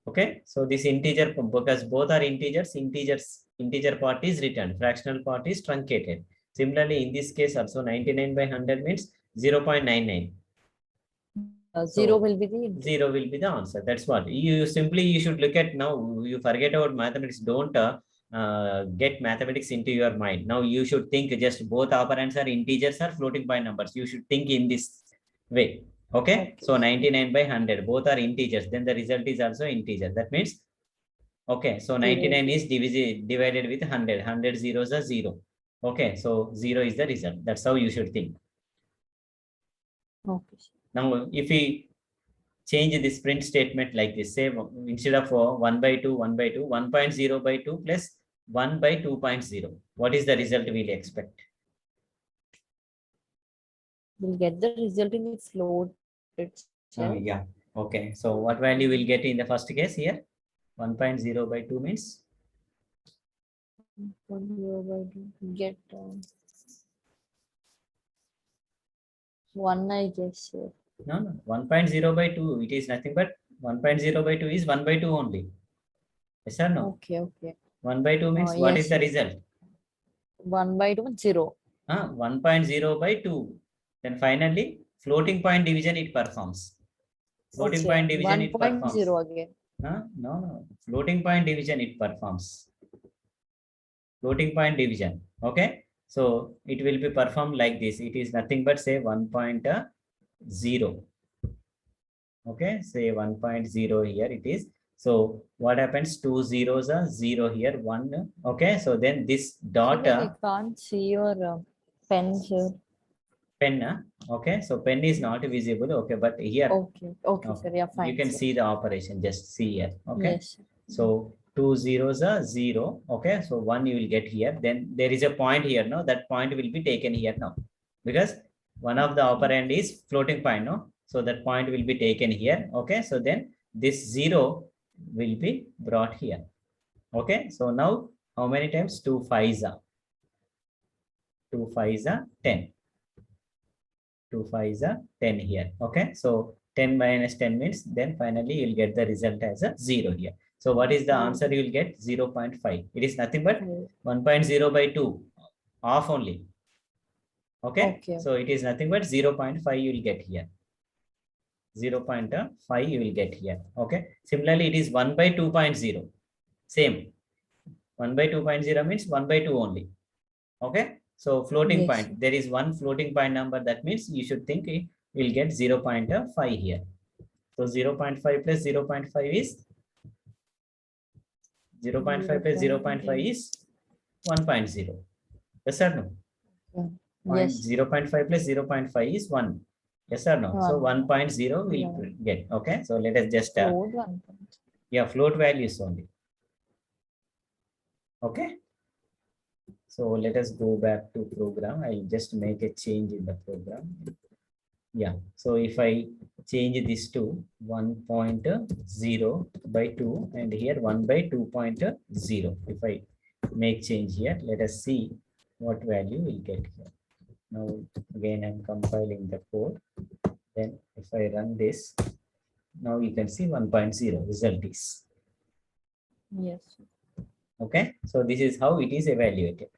Okay, so this integer, because both are integers, integer part is returned, fractional part is truncated. Similarly, in this case also 99 by 100 means 0.99. 0 will be the integer. 0 will be the answer. That's what you simply you should look at now. You forget about mathematics. Don't get mathematics into your mind. Now you should think just both operands are integers or floating point numbers. You should think in this way. Okay. So 99 by 100, both are integers. Then the result is also integer. That means, okay. So 99 is divided with 100. 100 zeros are 0. Okay. So 0 is the result. That's how you should think. Okay. Now, if we change this print statement like this, say instead of 1 by 2, 1 by 2, 1.0 by 2 plus 1 by 2.0. What is the result we'll expect? We'll get the result in the float itself. Yeah. Okay. So what value will get in the first case here? 1.0 by 2 means? 1 by 2 get 1, I guess, sir. No. 1.0 by 2. It is nothing but 1.0 by 2 is 1 by 2 only. Yes or no? Okay, okay. 1 by 2 means what yes, is the sir. result? 1 by 2 means 0. 1.0 by 2. Then finally, floating point division it performs. Floating Okay, point division it 1.0 performs. again. No. Floating point division it performs. floating point division. Okay, so it will be performed like this. It is nothing but say 1.0. Okay, say 1.0 here it is. So what happens? Two zeros are zero here, one. Okay, so then this Sir, dot like I can't see your pen, sir. pen. Okay, so pen is not visible. Okay, but here Okay, okay, sir. Yeah, you fine, can sir. see the operation. Just see here. Okay, Yes, sir. so two zeros are zero. Okay, so one you will get here. Then there is a point here. No, that point will be taken here now, because one of the operand is floating point. No, so that point will be taken here. Okay, so then this zero will be brought here. Okay, so now how many times? Two fives are 10. 2 5s are 10 here. Okay, so 10 minus 10 means then finally you'll get the result as a 0 here. So what is the answer you will get? 0.5. It is nothing but 1.0 by 2 off only. Okay, Okay. so it is nothing but 0.5 you will get here. 0.5 you will get here. Okay, similarly it is 1 by 2.0. Same. 1 by 2.0 means 1 by 2 only. Okay, so floating Yes, sir. point, there is one floating point number. That means you should think it will get 0.5 here. So 0.5 plus 0.5 is 0.5 plus 0.5 is 1.0. Yes or no? Yes. 0.5 plus 0.5 is 1. Yes or no? So 1.0 will Yeah. get. Okay, so let us just Float 1. yeah, float values only. Okay, so let us go back to program. I'll just make a change in the program. Yeah, so if I change this to 1.0 by 2 and here 1 by 2.0, if I make change here, let us see what value we'll get here. Now again I'm compiling the code. Then if I run this, now you can see 1.0 result is. Yes. Okay, so this is how it is evaluated.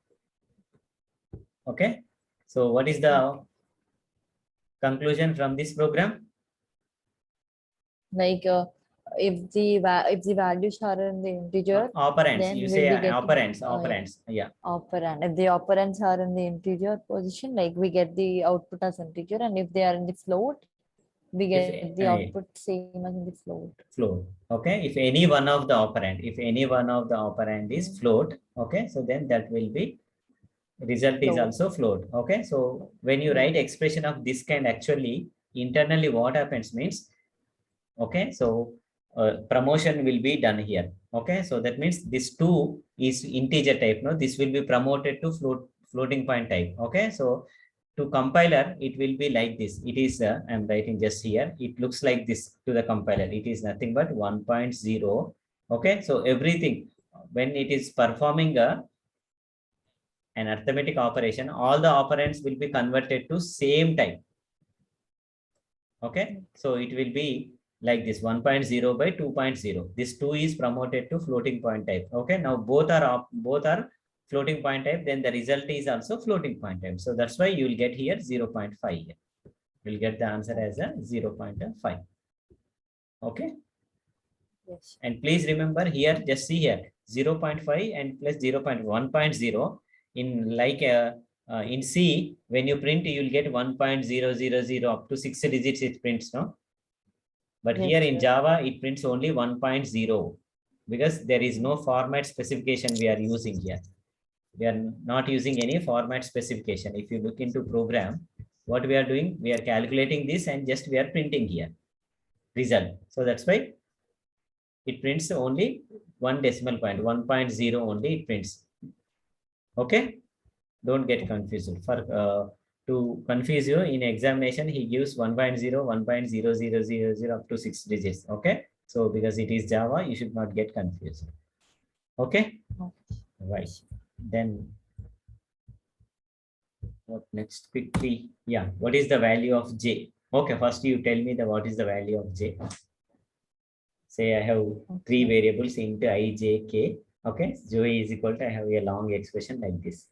Okay, so what is the conclusion from this program? Like if the values are in the integer, Operands, then you we'll say be getting operands. Yeah. operand. If the operands are in the integer position, like we get the output as integer, and if they are in the float, we get the output same as in the float. Float. Okay, if any one of the operand is float, okay, so then that will be result is also float. Okay, so when you write expression of this kind, actually internally what happens means, okay, so promotion will be done here. Okay, so that means this 2 is integer type. No, this will be promoted to floating point type. Okay, so to compiler it will be like this. It is I'm writing just here, it looks like this to the compiler. It is nothing but 1.0. Okay, so everything when it is performing an arithmetic operation, all the operands will be converted to same type. Okay, so it will be like this 1.0 by 2.0. This 2 is promoted to floating point type. Okay, now both are floating point type, then the result is also floating point type. So that's why you will get here 0.5 here. You'll get the answer as a 0.5. Okay. Yes. And please remember here, just see here 0.5 and plus 0.1.0 in like in C, when you print, you will get 1.000 up to 6 digits it prints, no? But Yes, here in sir. Java, it prints only 1.0 because there is no format specification we are using here. We are not using any format specification. If you look into program, what we are doing, we are calculating this and just we are printing here result. So that's why it prints only one decimal point, 1.0 only it prints. Okay, don't get confused. For to confuse you in examination, he gives 1.0, 1.0000 up to 6 digits. Okay, so because it is Java, you should not get confused. Okay, right. Then what next? Quickly, yeah. What is the value of J? Okay, first you tell me what is the value of J. Say I have 3 variables into I, J, K. Okay, J is equal to, I have a long expression like this.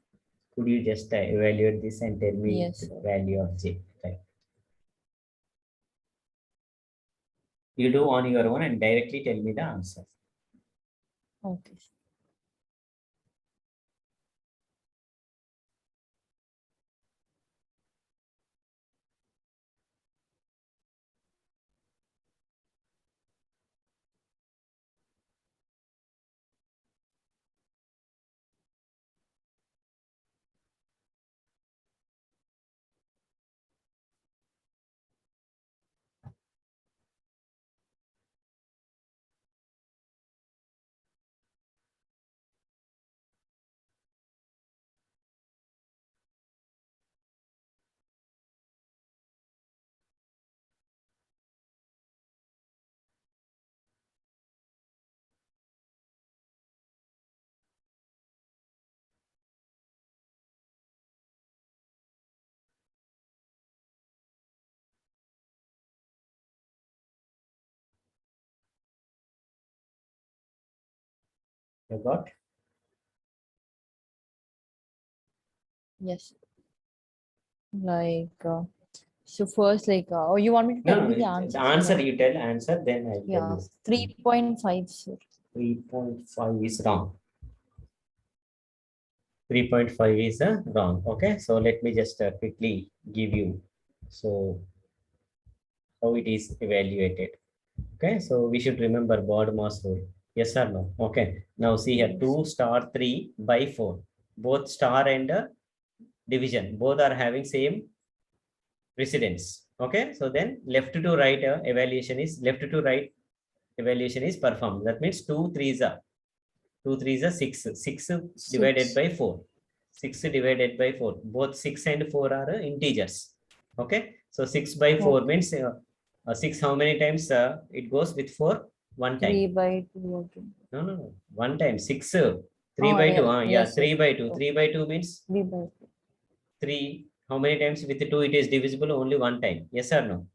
Could you just evaluate this and tell me the value of J? Right. You do on your own and directly tell me the answer. Okay. You got? Yes. Like, so first, like, oh, you want me to tell No, you the the answers? answer you tell answer, then I'll tell Yeah, you. 3.5, sir. 3.5 is wrong. 3.5 is wrong. Okay, so let me just quickly give you so how it is evaluated. Okay, so we should remember BODMAS rule. Yes or no? Okay, now see here Yes. 2 star 3 by 4. Both star and division both are having same precedence. Okay, so then left to right evaluation is left to right evaluation is performed. That means 2 3s are 2 3s are 6. 6 divided 6. by 4. 6 divided by 4. Both 6 and 4 are integers. Okay, so 6 by 4 Okay. means 6 how many times it goes with 4? One 3 time. by 2. Okay. No. One time. 6. 3 Oh, by 2. yeah. Yeah, Yes, sir. 3 by 2. Oh, 3 by 2 means 3 by 2. 3. How many times with 2 it is divisible? Only one time. Yes or no?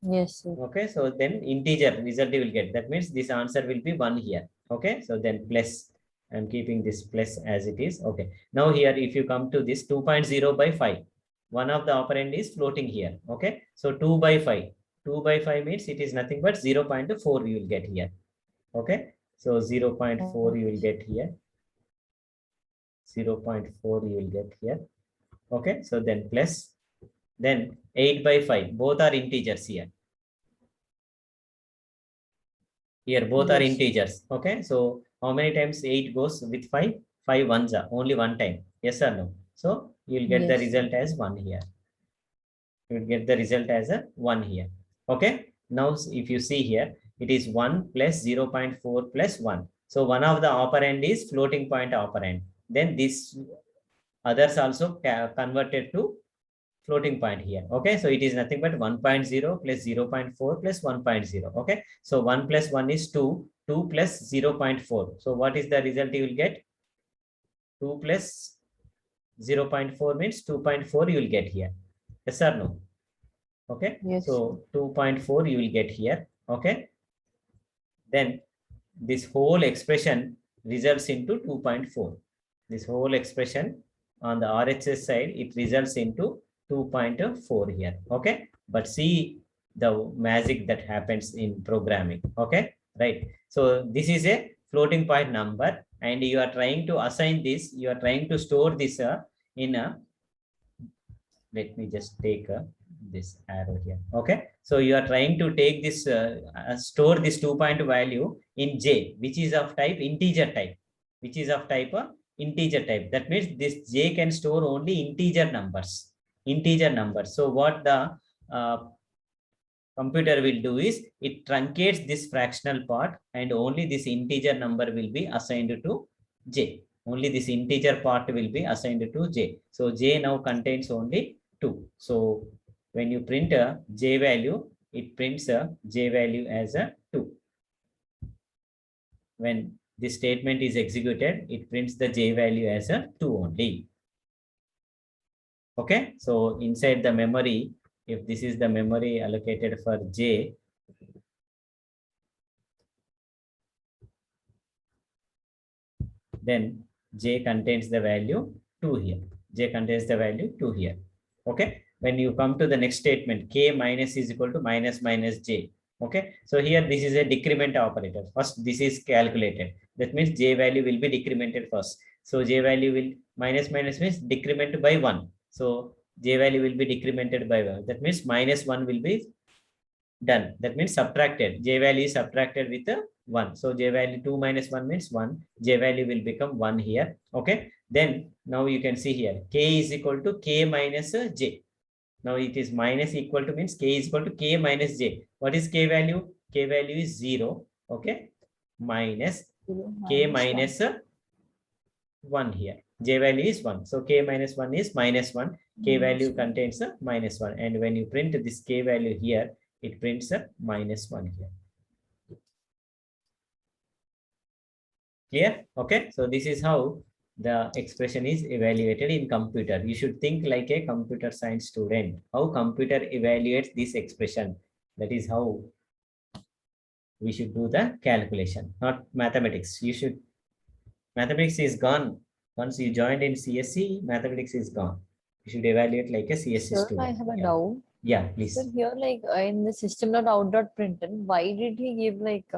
Yes, sir. Okay, so then integer result you will get. That means this answer will be 1 here. Okay, so then plus. I'm keeping this plus as it is. Okay, now here if you come to this 2.0 by 5, one of the operand is floating here. Okay, so 2 by 5. 2 by 5 means it is nothing but 0.4 you will get here. Okay, so 0.4 you will get here. 0.4 you will get here. Okay, so then plus, then 8 by 5, both are integers here. Here both are Yes, sir. integers. Okay, so how many times 8 goes with 5? 5 ones are only one time. Yes or no? So you will get the Yes, sir. result as 1 here. You will get the result as a 1 here. Okay, now if you see here, it is 1 plus 0.4 plus 1. So one of the operand is floating point operand. Then this others also converted to floating point here. Okay, so it is nothing but 1.0 plus 0.4 plus 1.0. Okay, so 1 plus 1 is 2, 2 plus 0.4. So what is the result you will get? 2 plus 0.4 means 2.4 you will get here. Yes or no? Okay, Yes, sir. so 2.4 you will get here. Okay, then this whole expression results into 2.4. This whole expression on the RHS side, it results into 2.4 here. Okay, but see the magic that happens in programming. Okay, right. So this is a floating point number, and you are trying to assign this, you are trying to store this in a, let me just take this arrow here. Okay, so you are trying to take this store this 2 point value in J, which is of type integer type, which is of type integer type. That means this J can store only integer numbers. So what the uh, computer will do is it truncates this fractional part, and only this integer number will be assigned to J. Only this integer part will be assigned to J. So J now contains only 2. So when you print a J value, it prints a J value as a 2. When this statement is executed, it prints the J value as a 2 only. Okay, so inside the memory, if this is the memory allocated for J, then J contains the value 2 here. J contains the value 2 here. Okay, when you come to the next statement, K minus is equal to minus minus J. Okay, so here this is a decrement operator. First, this is calculated. That means J value will be decremented first. So J value will minus minus means decrement by 1. So J value will be decremented by 1. That means minus 1 will be done. That means subtracted. J value is subtracted with a 1. So J value 2 minus 1 means 1. J value will become 1 here. Okay. Then now you can see here K is equal to K minus J. Now it is minus equal to means K is equal to K minus J. What is K value? K value is 0. Okay. Minus K minus 1 here. J value is 1. So K minus 1 is minus 1. K value contains a minus 1. And when you print this K value here, it prints a minus 1 here. Clear? Okay. So this is how the expression is evaluated in computer. You should think like a computer science student. How computer evaluates this expression. That is how we should do the calculation, not mathematics. You should Mathematics is gone. Once you joined in CSC, mathematics is gone. You should evaluate like a CSC Sir, I student. have a Yeah. doubt. Yeah, Sir, please. here like in the system.out.println, why did he give like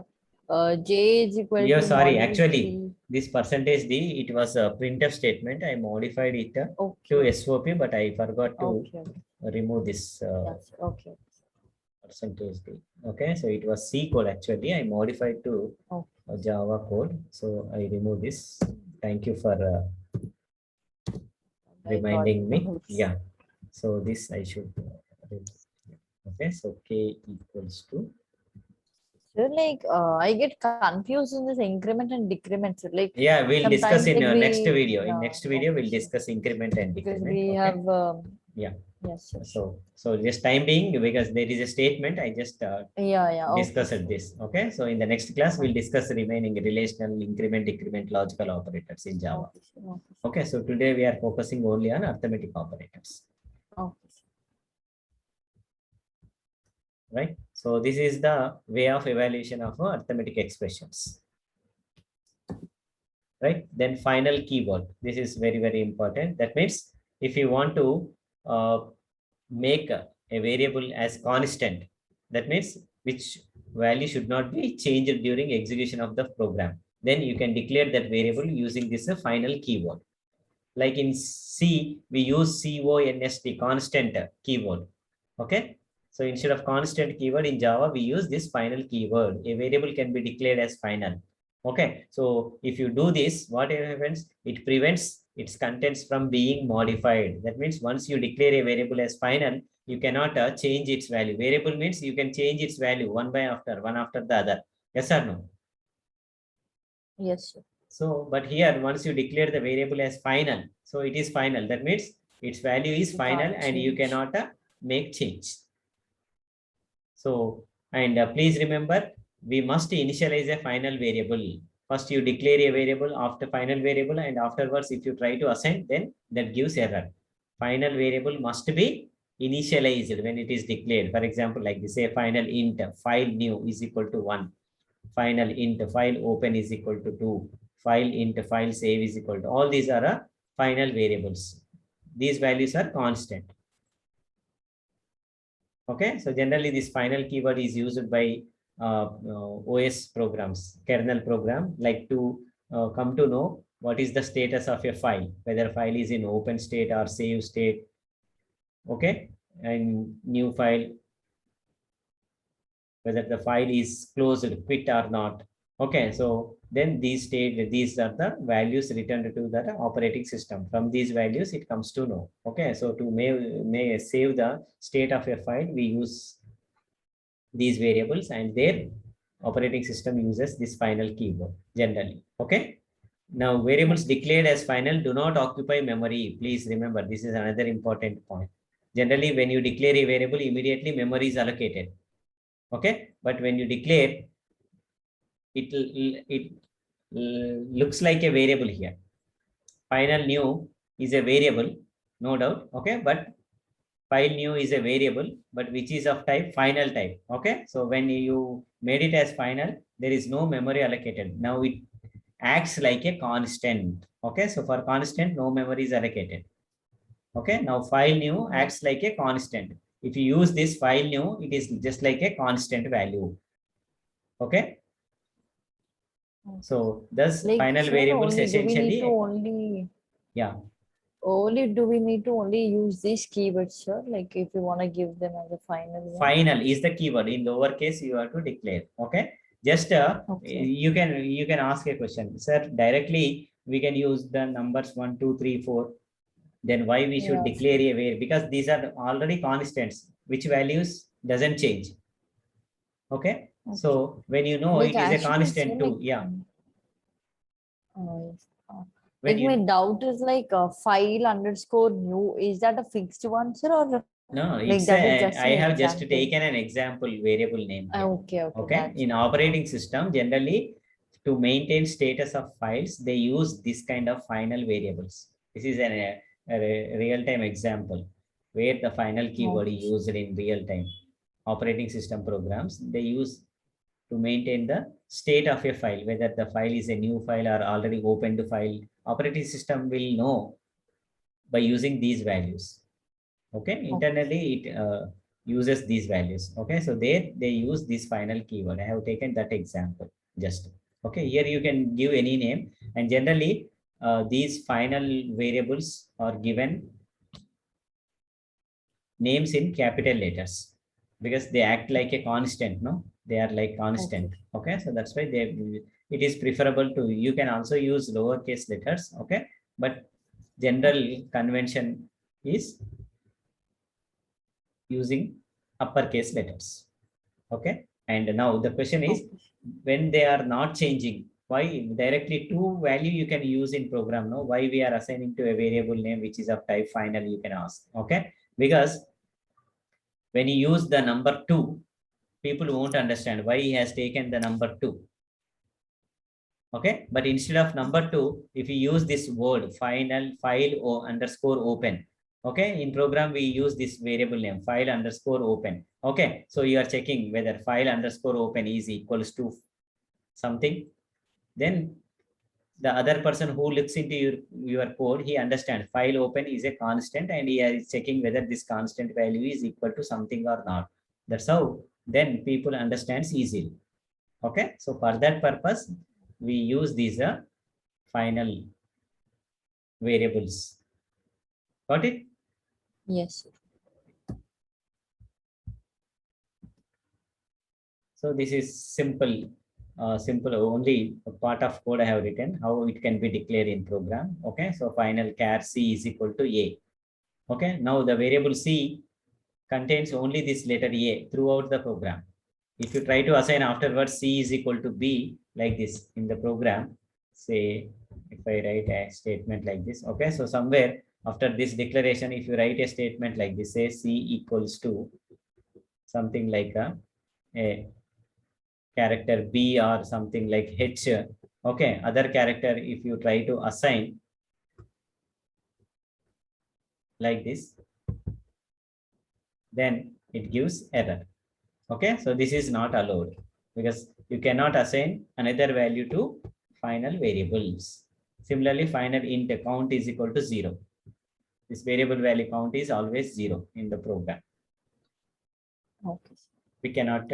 J is equal Yeah, to sorry. module Actually, 3? this percentage D, it was a printf statement. I modified it to Okay, SOP, but I forgot to okay, remove this yes, okay, percentage D. Okay, so it was C code actually. I modified to okay. Java code. So I remove this. Thank you for I got reminding it. me. Yeah. So this I should. Okay, so K equals to. Sir, like I get confused in this increment and decrement. Sir. Like Yeah, we'll discuss sometimes in like next we video. In next video, okay, we'll sir. discuss increment and Because decrement. we Okay. have Yeah. yes, sir. So just time being, because there is a statement, I just Yeah, okay, discussed sir. this. Okay. So in the next class, we'll discuss remaining relational, increment, decrement, logical operators in Java. Okay, sir. Okay, sir. Okay. So today we are focusing only on arithmetic operators. Okay, sir. Right. So this is the way of evaluation of arithmetic expressions. Right. Then final keyword. This is very, very important. That means if you want to make a variable as constant, that means which value should not be changed during execution of the program, then you can declare that variable using this final keyword. Like in C, we use const, constant keyword. Okay. So instead of constant keyword in Java, we use this final keyword. A variable can be declared as final. Okay. So if you do this, what happens? It prevents its contents from being modified. That means once you declare a variable as final, you cannot change its value. Variable means you can change its value one after the other. Yes or no? Yes, sir. So, but here, once you declare the variable as final, so it is final. That means its value is You final can't and you change. cannot make change. So, and please remember, we must initialize a final variable. First, you declare a variable after final variable, and afterwards, if you try to assign, then that gives error. Final variable must be initialized when it is declared. For example, like this, say final int file new is equal to 1. Final int file open is equal to 2. File int file save is equal to, all these are final variables. These values are constant. Okay, so generally this final keyword is used by OS programs, kernel program, like to come to know what is the status of a file, whether file is in open state or save state. Okay, and new file, whether the file is closed, quit or not. Okay, so then these are the values returned to the operating system. From these values, it comes to know. Okay, so to may save the state of a file, we use these variables, and their operating system uses this final keyword generally. Okay. Now variables declared as final do not occupy memory. Please remember, this is another important point. Generally, when you declare a variable, immediately memory is allocated. Okay, but when you declare, it looks like a variable here. Final new is a variable, no doubt. Okay, but file new is a variable, but which is of type final type. Okay, so when you made it as final, there is no memory allocated. Now it acts like a constant. Okay, so for constant, no memory is allocated. Okay, now file new acts like a constant. If you use this file new, it is just like a constant value. Okay, so thus Like, final sir, variables only do we need to essentially, only yeah. only do we need to only use these keywords, sir? Like if we want to give them as a final one. Final is the keyword. In lowercase, you have to declare. Okay, just Okay. you can ask a question, sir. Directly we can use the numbers 1, 2, 3, 4. Then why we should Yeah, declare a variable? Because these are already constants, which values doesn't change. Okay, so when you know like it is a actually, sir, constant too, yeah. uh, When like my you doubt is like file underscore new. Is that a fixed one, sir, or no, like it's that is a, just I an have just example? taken an example variable name here. Okay, okay, Okay, that's in fine. operating system, generally to maintain status of files, they use this kind of final variables. This is a real-time example where the final keyword is Okay. used in real time. Operating system programs, they use to maintain the state of a file, whether the file is a new file or already opened file. Operating system will know by using these values. Okay, internally it uses these values. Okay, so there they use this final keyword. I have taken that example just. Okay, here you can give any name, and generally these final variables are given names in capital letters because they act like a constant. No, they are like constant. Okay, so that's why it is preferable to, you can also use lowercase letters. Okay, but general convention is using uppercase letters. Okay, and now the question is, when they are not changing, why directly to value you can use in program? No, why we are assigning to a variable name which is of type final, you can ask. Okay, because when you use the number 2, people won't understand why he has taken the number 2. Okay, but instead of number 2, if you use this word final file or underscore open, okay, in program we use this variable name file underscore open. Okay, so you are checking whether file underscore open is equals to something, then the other person who looks into your code, he understands file open is a constant and he is checking whether this constant value is equal to something or not. That's how then people understands easily. Okay, so for that purpose we use these final variables. Got it? Yes. So this is simple, simple only a part of code I have written, how it can be declared in program. Okay, so final char C is equal to A. Okay, now the variable C contains only this letter A throughout the program. If you try to assign afterwards C is equal to B like this in the program, say if I write a statement like this, okay, so somewhere after this declaration, if you write a statement like this, say C equals to something like a character B or something like H, okay, other character, if you try to assign like this, then it gives error. Okay, so this is not allowed because you cannot assign another value to final variables. Similarly, final int count is equal to 0. This variable value count is always 0 in the program. Okay. We cannot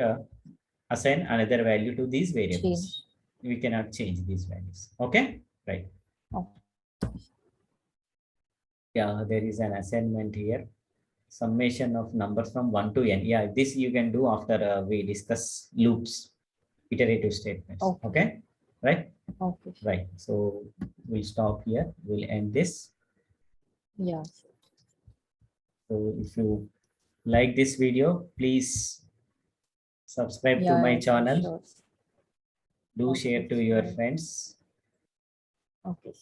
assign another value to these variables. Change. We cannot change these values. Okay, right. Okay. Yeah, there is an assignment here. Summation of numbers from 1 to n. Yeah, this you can do after we discuss loops, iterative statements. Okay. Okay, right? Okay. Right. So we'll stop here. We'll end this. Yes. So if you like this video, please subscribe to my Yeah, channel. sure. Do Okay, share to your sure. friends. Okay.